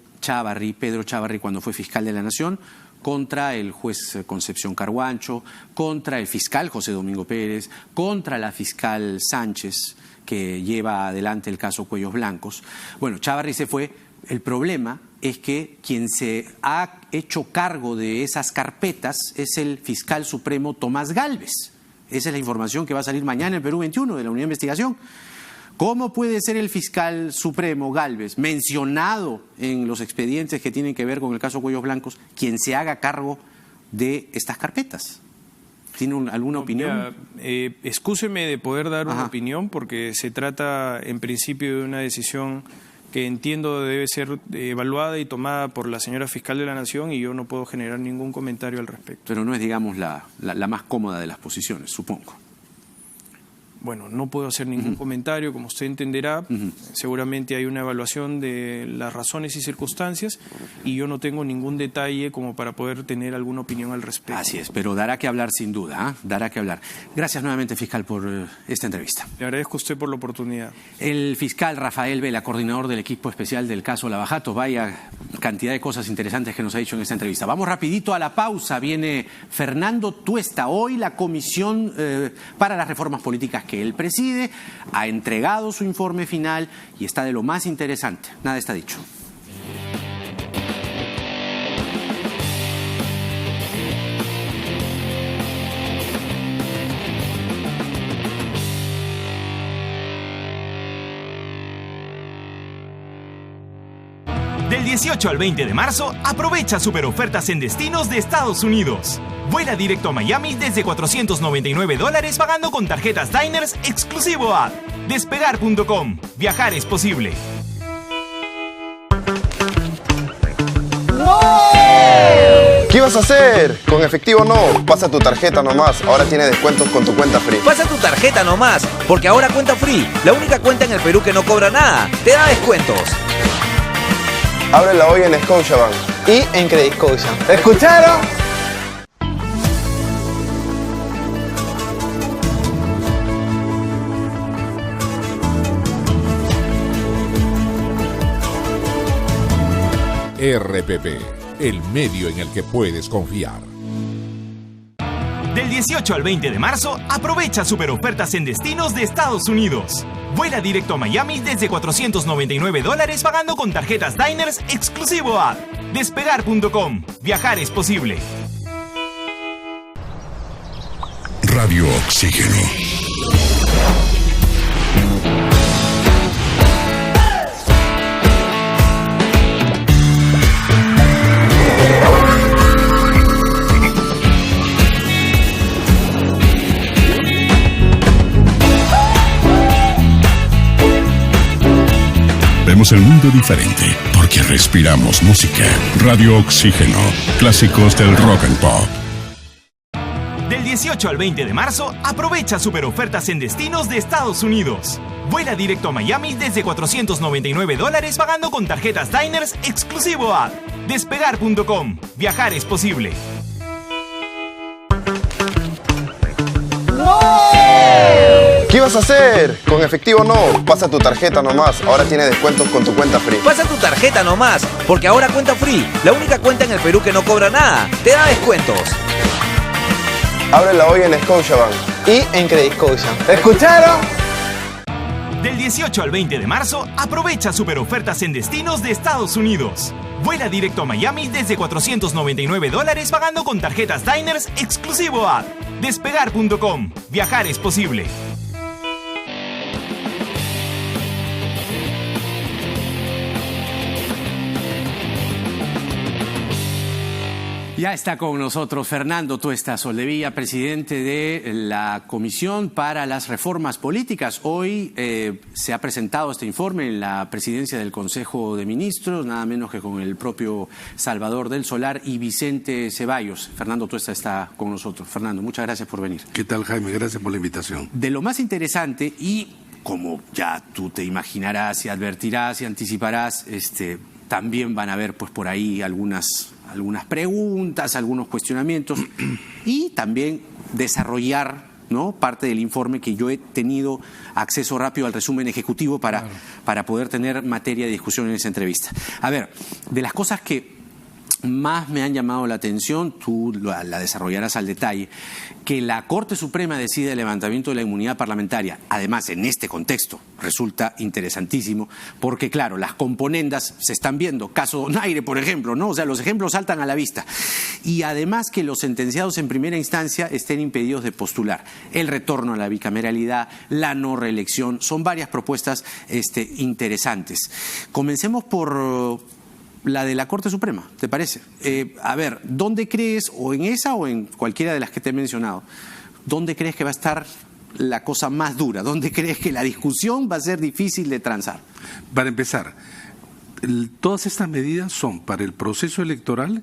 Pedro Chávarri, cuando fue fiscal de la Nación, contra el juez Concepción Carguancho, contra el fiscal José Domingo Pérez, contra la fiscal Sánchez, que lleva adelante el caso Cuellos Blancos? Bueno, Chávarri se fue. El problema es que quien se ha hecho cargo de esas carpetas es el fiscal supremo Tomás Gálvez. Esa es la información que va a salir mañana en Perú 21 de la Unidad de Investigación. ¿Cómo puede ser el fiscal supremo Gálvez, mencionado en los expedientes que tienen que ver con el caso Cuellos Blancos, quien se haga cargo de estas carpetas? ¿Tiene alguna opinión? Excúseme de poder dar una opinión, porque se trata en principio de una decisión que entiendo debe ser evaluada y tomada por la señora fiscal de la Nación, y yo no puedo generar ningún comentario al respecto. Pero no es, digamos, la más cómoda de las posiciones, supongo. bueno, no puedo hacer ningún comentario, como usted entenderá. Seguramente hay una evaluación de las razones y circunstancias y yo no tengo ningún detalle como para poder tener alguna opinión al respecto. Así es, pero dará que hablar sin duda, ¿eh? Dará que hablar. Gracias nuevamente, fiscal, por esta entrevista. Le agradezco a usted por la oportunidad. El fiscal Rafael Vela, coordinador del equipo especial del caso Lavajato, vaya cantidad de cosas interesantes que nos ha dicho en esta entrevista. Vamos rapidito a la pausa. Viene Fernando Tuesta. Hoy la Comisión para las Reformas Políticas que él preside ha entregado su informe final y está de lo más interesante. Nada está dicho. Del 18 al 20 de marzo, aprovecha super ofertas en destinos de Estados Unidos. Vuela directo a Miami desde $499 pagando con tarjetas Diners exclusivo a Despegar.com. Viajar es posible. ¿Qué ibas a hacer? Con efectivo no, pasa tu tarjeta nomás, ahora tiene descuentos con tu cuenta free. Pasa tu tarjeta nomás, porque ahora Cuenta Free, la única cuenta en el Perú que no cobra nada, te da descuentos. Ábrela hoy en Scotiabank y en Credit Scotia. ¿Escucharon? RPP, el medio en el que puedes confiar. Del 18 al 20 de marzo, aprovecha super ofertas en destinos de Estados Unidos. Vuela directo a Miami desde $499 pagando con tarjetas Diners exclusivo a Despegar.com. Viajar es posible. Radio Oxígeno. Vemos el mundo diferente porque respiramos música. Radio Oxígeno, clásicos del rock and pop. Del 18 al 20 de marzo, aprovecha super ofertas en destinos de Estados Unidos. Vuela directo a Miami desde $499 pagando con tarjetas Diners exclusivo a Despegar.com. Viajar es posible. ¿Qué ibas a hacer? Con efectivo no, pasa tu tarjeta nomás, ahora tiene descuentos con tu cuenta free. Pasa tu tarjeta nomás, porque ahora Cuenta Free, la única cuenta en el Perú que no cobra nada, te da descuentos. Ábrela hoy en Scotiabank Y en Credit Scotia. ¿Escucharon? Del 18 al 20 de marzo, aprovecha super ofertas en destinos de Estados Unidos. Vuela directo a Miami desde $499 pagando con tarjetas Diners exclusivo a Despegar.com. Viajar es posible. Ya está con nosotros Fernando Tuesta Soldevilla, presidente de la Comisión para las Reformas Políticas. Hoy se ha presentado este informe en la presidencia del Consejo de Ministros, nada menos que con el propio Salvador del Solar y Vicente Ceballos. Fernando Tuesta está con nosotros. Fernando, muchas gracias por venir. ¿Qué tal, Jaime? Gracias por la invitación. De lo más interesante y como ya tú te imaginarás y advertirás y anticiparás, también van a haber pues por ahí algunas preguntas, algunos cuestionamientos y también desarrollar, ¿no?, parte del informe que yo he tenido acceso rápido al resumen ejecutivo para poder tener materia de discusión en esa entrevista. A ver, de las cosas que más me han llamado la atención, tú la desarrollarás al detalle, que la Corte Suprema decide el levantamiento de la inmunidad parlamentaria. Además, en este contexto resulta interesantísimo porque, claro, las componendas se están viendo. Caso Donaire, por ejemplo, ¿no? O sea, los ejemplos saltan a la vista. Y además que los sentenciados en primera instancia estén impedidos de postular. El retorno a la bicameralidad, la no reelección, son varias propuestas interesantes. Comencemos por la de la Corte Suprema, ¿te parece? A ver, ¿dónde crees, o en esa o en cualquiera de las que te he mencionado, dónde crees que va a estar la cosa más dura? ¿Dónde crees que la discusión va a ser difícil de transar? Para empezar, todas estas medidas son para el proceso electoral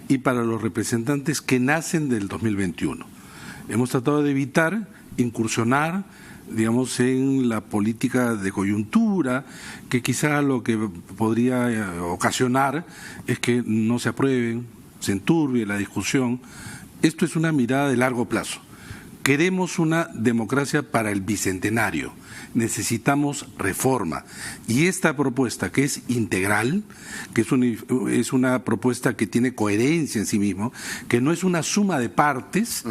y para los representantes que nacen del 2021. Hemos tratado de evitar incursionar digamos, en la política de coyuntura, que quizá lo que podría ocasionar es que no se aprueben, se enturbie la discusión. Esto es una mirada de largo plazo. Queremos una democracia para el bicentenario, necesitamos reforma. Y esta propuesta, que es integral, que es una propuesta que tiene coherencia en sí mismo, que no es una suma de partes,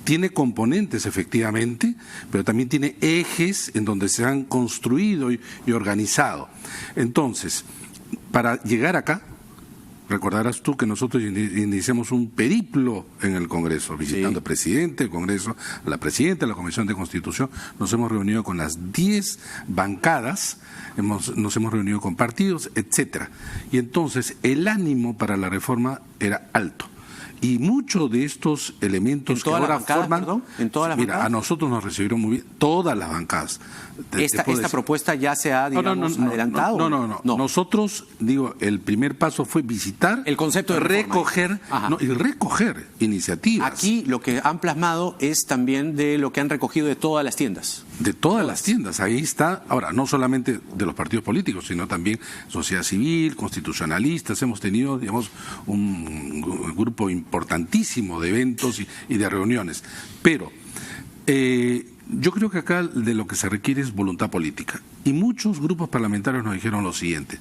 tiene componentes efectivamente, pero también tiene ejes en donde se han construido y organizado. Entonces, para llegar acá, recordarás tú que nosotros iniciamos un periplo en el Congreso, visitando al presidente del Congreso, a la presidenta de la Comisión de Constitución. Nos hemos reunido con las 10 bancadas, nos hemos reunido con partidos, etcétera. Y entonces el ánimo para la reforma era alto. Y muchos de estos elementos que ahora forman... ¿En todas las bancadas? A nosotros nos recibieron muy bien todas las bancadas. ¿Esta propuesta ya se ha, digamos, adelantado? No. Nosotros, el primer paso fue visitar... El concepto de recoger iniciativas. Aquí lo que han plasmado es también de lo que han recogido de todas las tiendas. De todas las tiendas, ahí está. Ahora, no solamente de los partidos políticos, sino también sociedad civil, constitucionalistas. Hemos tenido, digamos, un grupo importantísimo de eventos y de reuniones. Pero yo creo que acá de lo que se requiere es voluntad política. Y muchos grupos parlamentarios nos dijeron lo siguiente: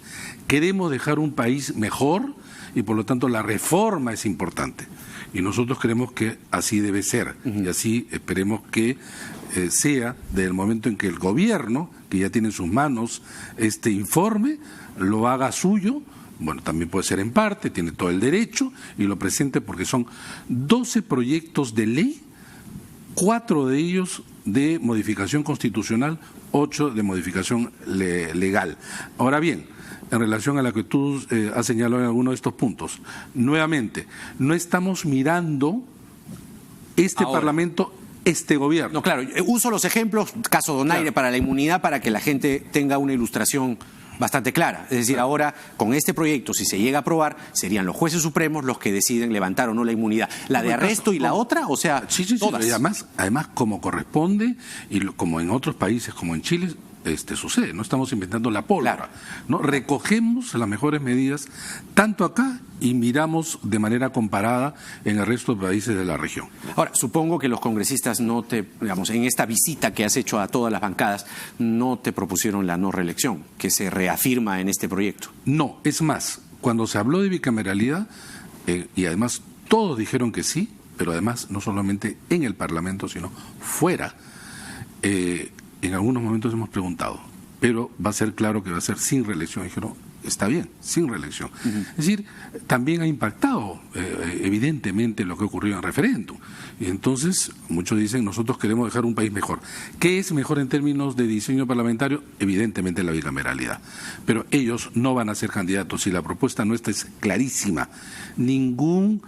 queremos dejar un país mejor y por lo tanto la reforma es importante. Y nosotros creemos que así debe ser. Y así esperemos que sea desde el momento en que el gobierno, que ya tiene en sus manos este informe, lo haga suyo. Bueno, también puede ser en parte, tiene todo el derecho, y lo presente, porque son 12 proyectos de ley, 4 de ellos de modificación constitucional, 8 de modificación legal. Ahora bien, en relación a la que tú has señalado en alguno de estos puntos, nuevamente, no estamos mirando este Parlamento, este gobierno. No, claro, uso los ejemplos, caso Donaire, para la inmunidad, para que la gente tenga una ilustración bastante clara. Es decir, ahora con este proyecto, si se llega a aprobar, serían los jueces supremos los que deciden levantar o no la inmunidad. La de arresto y la otra, o sea, todas. Y además, como corresponde, y como en otros países, como en Chile, sucede, no estamos inventando la pólvora, ¿no? Recogemos las mejores medidas tanto acá y miramos de manera comparada en el resto de países de la región. Ahora, supongo que los congresistas en esta visita que has hecho a todas las bancadas, no te propusieron la no reelección, que se reafirma en este proyecto. No, es más, cuando se habló de bicameralidad, y además todos dijeron que sí, pero además no solamente en el Parlamento, sino fuera, en algunos momentos hemos preguntado, pero va a ser claro que va a ser sin reelección. Dijeron, está bien, sin reelección. Es decir, también ha impactado evidentemente lo que ocurrió en el referéndum. Y entonces muchos dicen, nosotros queremos dejar un país mejor. ¿Qué es mejor en términos de diseño parlamentario? Evidentemente la bicameralidad. Pero ellos no van a ser candidatos y la propuesta nuestra es clarísima. Ningún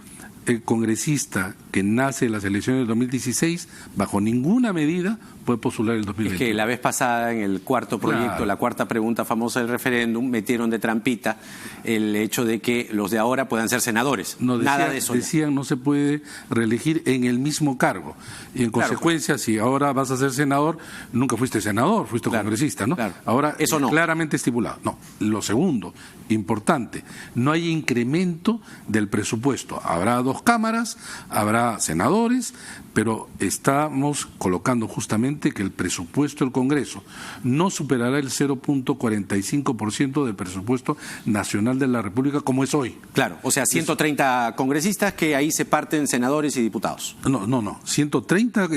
congresista que nace en las elecciones del 2016, bajo ninguna medida, puede postular el 2020. Es que la vez pasada, en el cuarto proyecto, la cuarta pregunta famosa del referéndum, metieron de trampita el hecho de que los de ahora puedan ser senadores. Nada de eso. Decían, no se puede reelegir en el mismo cargo. Y en consecuencia, si ahora vas a ser senador, nunca fuiste senador, fuiste congresista, ¿no? Ahora, eso no. Claramente estipulado. No. Lo segundo, importante, no hay incremento del presupuesto. Habrá 2 cámaras, habrá senadores, pero estamos colocando justamente que el presupuesto del Congreso no superará el 0.45% del presupuesto nacional de la República, como es hoy. Claro, o sea, 130 congresistas que ahí se parten senadores y diputados. No, 130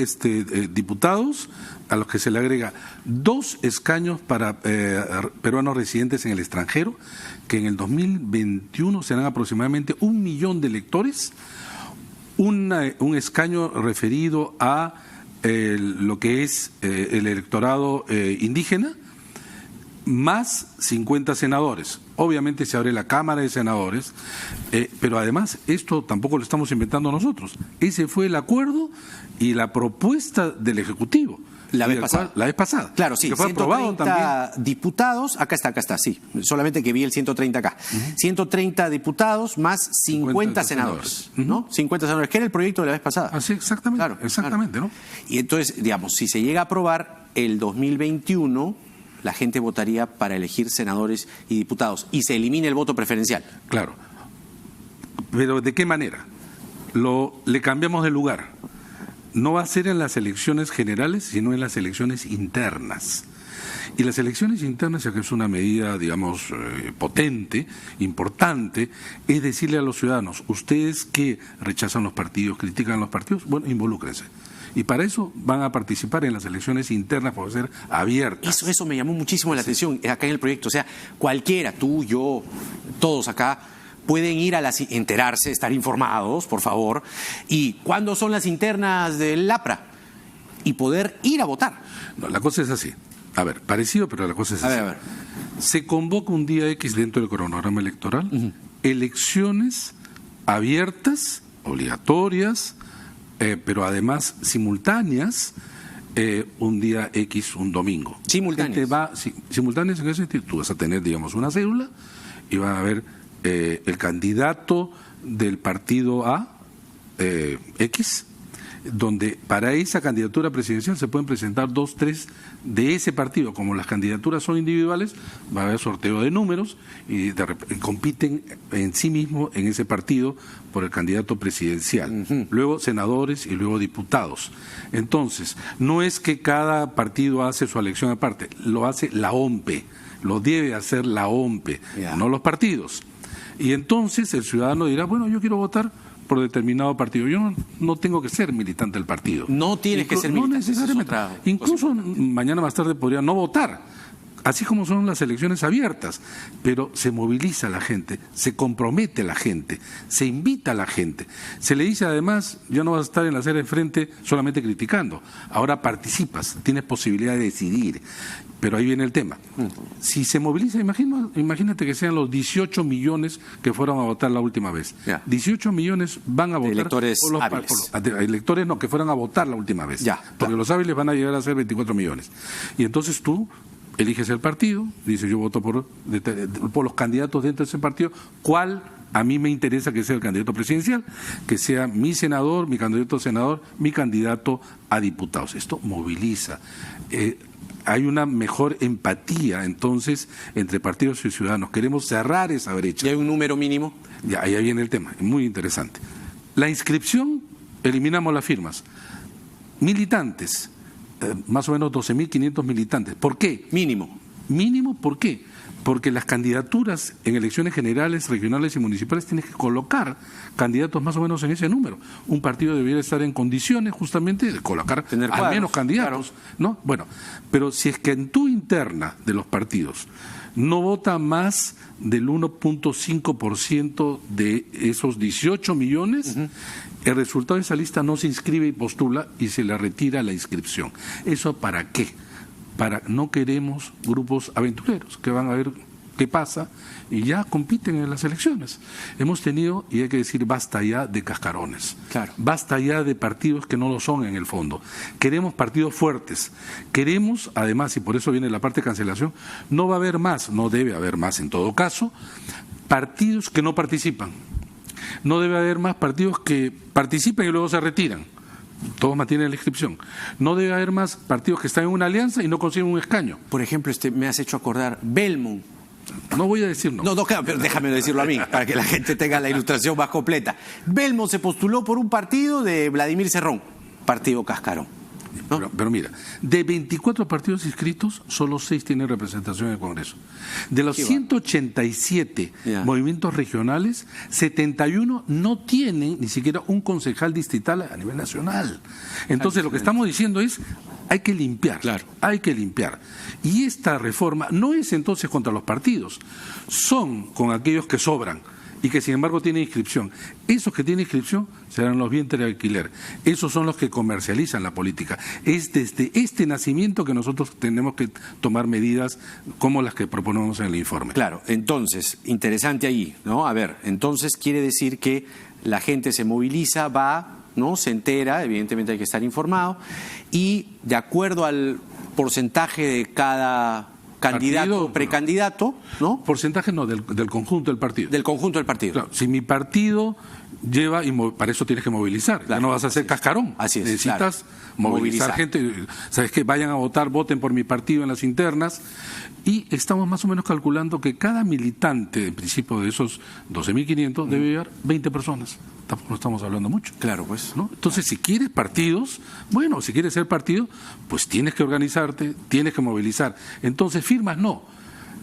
diputados, a los que se le agrega 2 escaños para peruanos residentes en el extranjero, que en el 2021 serán aproximadamente 1 millón de electores, un escaño referido a lo que es el electorado indígena, más 50 senadores. Obviamente se abre la Cámara de Senadores, pero además esto tampoco lo estamos inventando nosotros. Ese fue el acuerdo y la propuesta del Ejecutivo. La vez pasada. La vez pasada. Claro, sí. Que fue aprobado 130 también. diputados, acá está, sí. Solamente que vi el 130 acá. 130 diputados más 50 senadores, ¿no? 50 senadores, que era el proyecto de la vez pasada. Así, exactamente. Claro, exactamente, claro. ¿no? Y entonces, digamos, si se llega a aprobar el 2021, la gente votaría para elegir senadores y diputados y se elimina el voto preferencial. Claro. Pero ¿de qué manera? Le cambiamos de lugar. No va a ser en las elecciones generales, sino en las elecciones internas. Y las elecciones internas, ya que es una medida, digamos, potente, importante, es decirle a los ciudadanos, ustedes que rechazan los partidos, critican los partidos, bueno, involúcrense. Y para eso van a participar en las elecciones internas, por ser abiertas. Eso me llamó muchísimo la atención acá en el proyecto. O sea, cualquiera, tú, yo, todos acá, pueden ir a enterarse, estar informados, por favor. ¿Y cuándo son las internas del APRA? Y poder ir a votar. No, la cosa es así. A ver, parecido, pero la cosa es así. A ver. Se convoca un día X dentro del cronograma electoral, elecciones abiertas, obligatorias, pero además simultáneas, un día X, un domingo. Simultáneas. Simultáneas en ese sentido. Tú vas a tener, digamos, una cédula y va a haber el candidato del partido A, X, donde para esa candidatura presidencial se pueden presentar 2, 3 de ese partido. Como las candidaturas son individuales, va a haber sorteo de números y compiten en sí mismo en ese partido por el candidato presidencial. Luego senadores y luego diputados. Entonces, no es que cada partido hace su elección aparte, lo hace la OMPE, lo debe hacer la OMPE, no los partidos. Y entonces el ciudadano dirá, bueno, yo quiero votar por determinado partido. Yo no tengo que ser militante del partido. No tienes que ser militante. No necesariamente. Incluso mañana más tarde podría no votar. Así como son las elecciones abiertas, pero se moviliza la gente, se compromete la gente, se invita a la gente. Se le dice además, ya no vas a estar en la acera de frente solamente criticando, ahora participas, tienes posibilidad de decidir. Pero ahí viene el tema. Si se moviliza, imagínate que sean los 18 millones que fueron a votar la última vez. 18 millones van a votar. Electores hábiles. Electores no, que fueran a votar la última vez. Porque los hábiles van a llegar a ser 24 millones. Y entonces tú eliges el partido, dices yo voto por los candidatos dentro de ese partido, ¿cuál a mí me interesa que sea el candidato presidencial? Que sea mi senador, mi candidato a senador, mi candidato a diputados. Esto moviliza. Hay una mejor empatía entonces entre partidos y ciudadanos. Queremos cerrar esa brecha. ¿Y hay un número mínimo? Ya, ahí viene el tema, muy interesante. La inscripción, eliminamos las firmas. Militantes, más o menos 12.500 militantes. ¿Por qué? Mínimo. Mínimo, ¿por qué? Porque las candidaturas en elecciones generales, regionales y municipales tienes que colocar candidatos más o menos en ese número. Un partido debería estar en condiciones justamente de colocar al menos candidatos, claro. ¿No? Bueno, pero si es que en tu interna de los partidos no vota más del 1.5% de esos 18 millones, el resultado de esa lista no se inscribe y postula y se le retira la inscripción. ¿Eso para qué? No queremos grupos aventureros que van a ver qué pasa y ya compiten en las elecciones. Hemos tenido, y hay que decir, basta ya de cascarones. Claro. Basta ya de partidos que no lo son en el fondo. Queremos partidos fuertes. Queremos, además, y por eso viene la parte de cancelación, no va a haber más, no debe haber más en todo caso, partidos que no participan. No debe haber más partidos que participen y luego se retiran. Todos mantienen la inscripción. No debe haber más partidos que están en una alianza y no consiguen un escaño. Por ejemplo, me has hecho acordar Belmont. No voy a decir no. No, claro, pero déjame decirlo a mí, para que la gente tenga la ilustración más completa. Belmont se postuló por un partido de Vladimir Cerrón, partido cascarón. ¿No? Pero mira, de 24 partidos inscritos, solo 6 tienen representación en el Congreso. De los 187 movimientos regionales, 71 no tienen ni siquiera un concejal distrital a nivel nacional. Entonces, lo que estamos diciendo es, hay que limpiar, hay que limpiar. Y esta reforma no es entonces contra los partidos, son con aquellos que sobran y que sin embargo tienen inscripción. Esos que tienen inscripción serán los vientres de alquiler. Esos son los que comercializan la política. Es desde este nacimiento que nosotros tenemos que tomar medidas como las que proponemos en el informe. Claro, entonces, interesante ahí, ¿no? A ver, entonces quiere decir que la gente se moviliza, va ¿no? Se entera, evidentemente hay que estar informado, y de acuerdo al porcentaje de cada candidato o precandidato, ¿no? Porcentaje no, del conjunto del partido. Del conjunto del partido. Claro, si mi partido lleva, y para eso tienes que movilizar, ya no vas a hacer cascarón. Así es, necesitas claro. movilizar gente, sabes que vayan a votar, voten por mi partido en las internas, y estamos más o menos calculando que cada militante, en principio de esos 12.500, debe llevar 20 personas. Tampoco no estamos hablando mucho. Claro, pues. ¿No? Entonces, si quieres partidos, bueno, si quieres ser partido, pues tienes que organizarte, tienes que movilizar. Entonces, firmas no,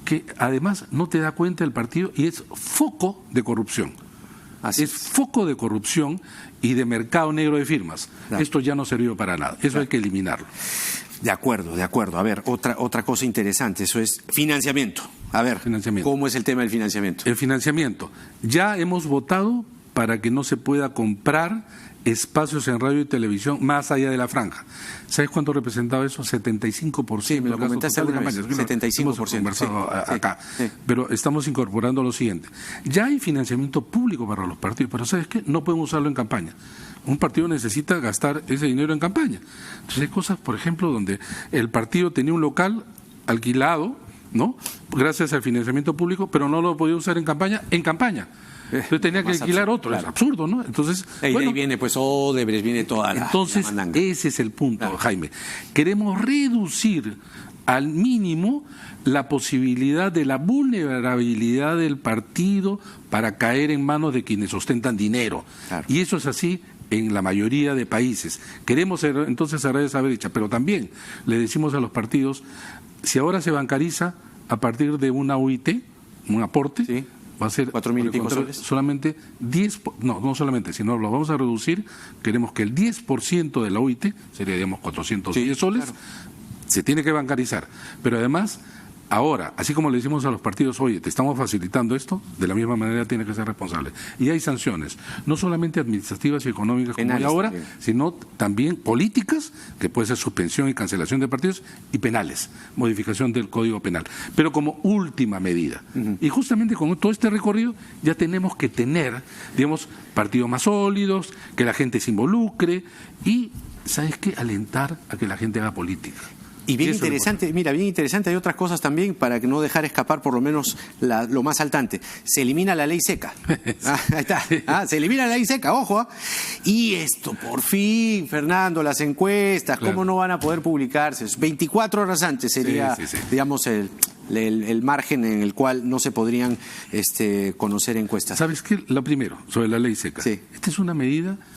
que además no te da cuenta el partido y es foco de corrupción. Es foco de corrupción y de mercado negro de firmas. Claro. Esto ya no sirvió para nada. Eso hay que eliminarlo. De acuerdo, de acuerdo. A ver, otra cosa interesante, eso es financiamiento. A ver, ¿cómo es el tema del financiamiento? El financiamiento. Ya hemos votado para que no se pueda comprar espacios en radio y televisión más allá de la franja. ¿Sabes cuánto representaba eso? 75%. Sí, me lo comentaste alguna vez. 75%. Hemos conversado acá. Sí. Pero estamos incorporando lo siguiente. Ya hay financiamiento público para los partidos, pero ¿sabes qué? No podemos usarlo en campaña. Un partido necesita gastar ese dinero en campaña. Entonces hay cosas, por ejemplo, donde el partido tenía un local alquilado, ¿no? Gracias al financiamiento público, pero no lo podía usar en campaña. Entonces tenía que alquilar otro, claro. Es absurdo, ¿no? Entonces, bueno, ahí viene pues Odebrecht, viene toda la mandanga. Ese es el punto, claro. Jaime. Queremos reducir al mínimo la posibilidad de la vulnerabilidad del partido para caer en manos de quienes ostentan dinero. Claro. Y eso es así en la mayoría de países. Queremos entonces cerrar esa brecha, pero también le decimos a los partidos, si ahora se bancariza a partir de una UIT, un aporte, sí, va a ser 4.000 y pico soles. Solamente 10, no solamente, sino lo vamos a reducir, queremos que el 10% de la UIT, sería digamos 410 soles, claro, se tiene que bancarizar, pero además ahora, así como le decimos a los partidos, oye, te estamos facilitando esto, de la misma manera tiene que ser responsable. Y hay sanciones, no solamente administrativas y económicas como hay ahora, sino también políticas, que puede ser suspensión y cancelación de partidos, y penales, modificación del Código Penal. Pero como última medida. Y justamente con todo este recorrido ya tenemos que tener, digamos, partidos más sólidos, que la gente se involucre y, ¿sabes qué?, alentar a que la gente haga política. Y bien interesante, mira, bien interesante, hay otras cosas también para que no dejar escapar por lo menos lo más saltante. Se elimina la ley seca. Ahí está. Se elimina la ley seca, ojo. Y esto, por fin, Fernando, las encuestas, claro, ¿cómo no van a poder publicarse? 24 horas antes sería, digamos, el margen en el cual no se podrían conocer encuestas. ¿Sabes qué? Lo primero, sobre la ley seca. Esta es una medida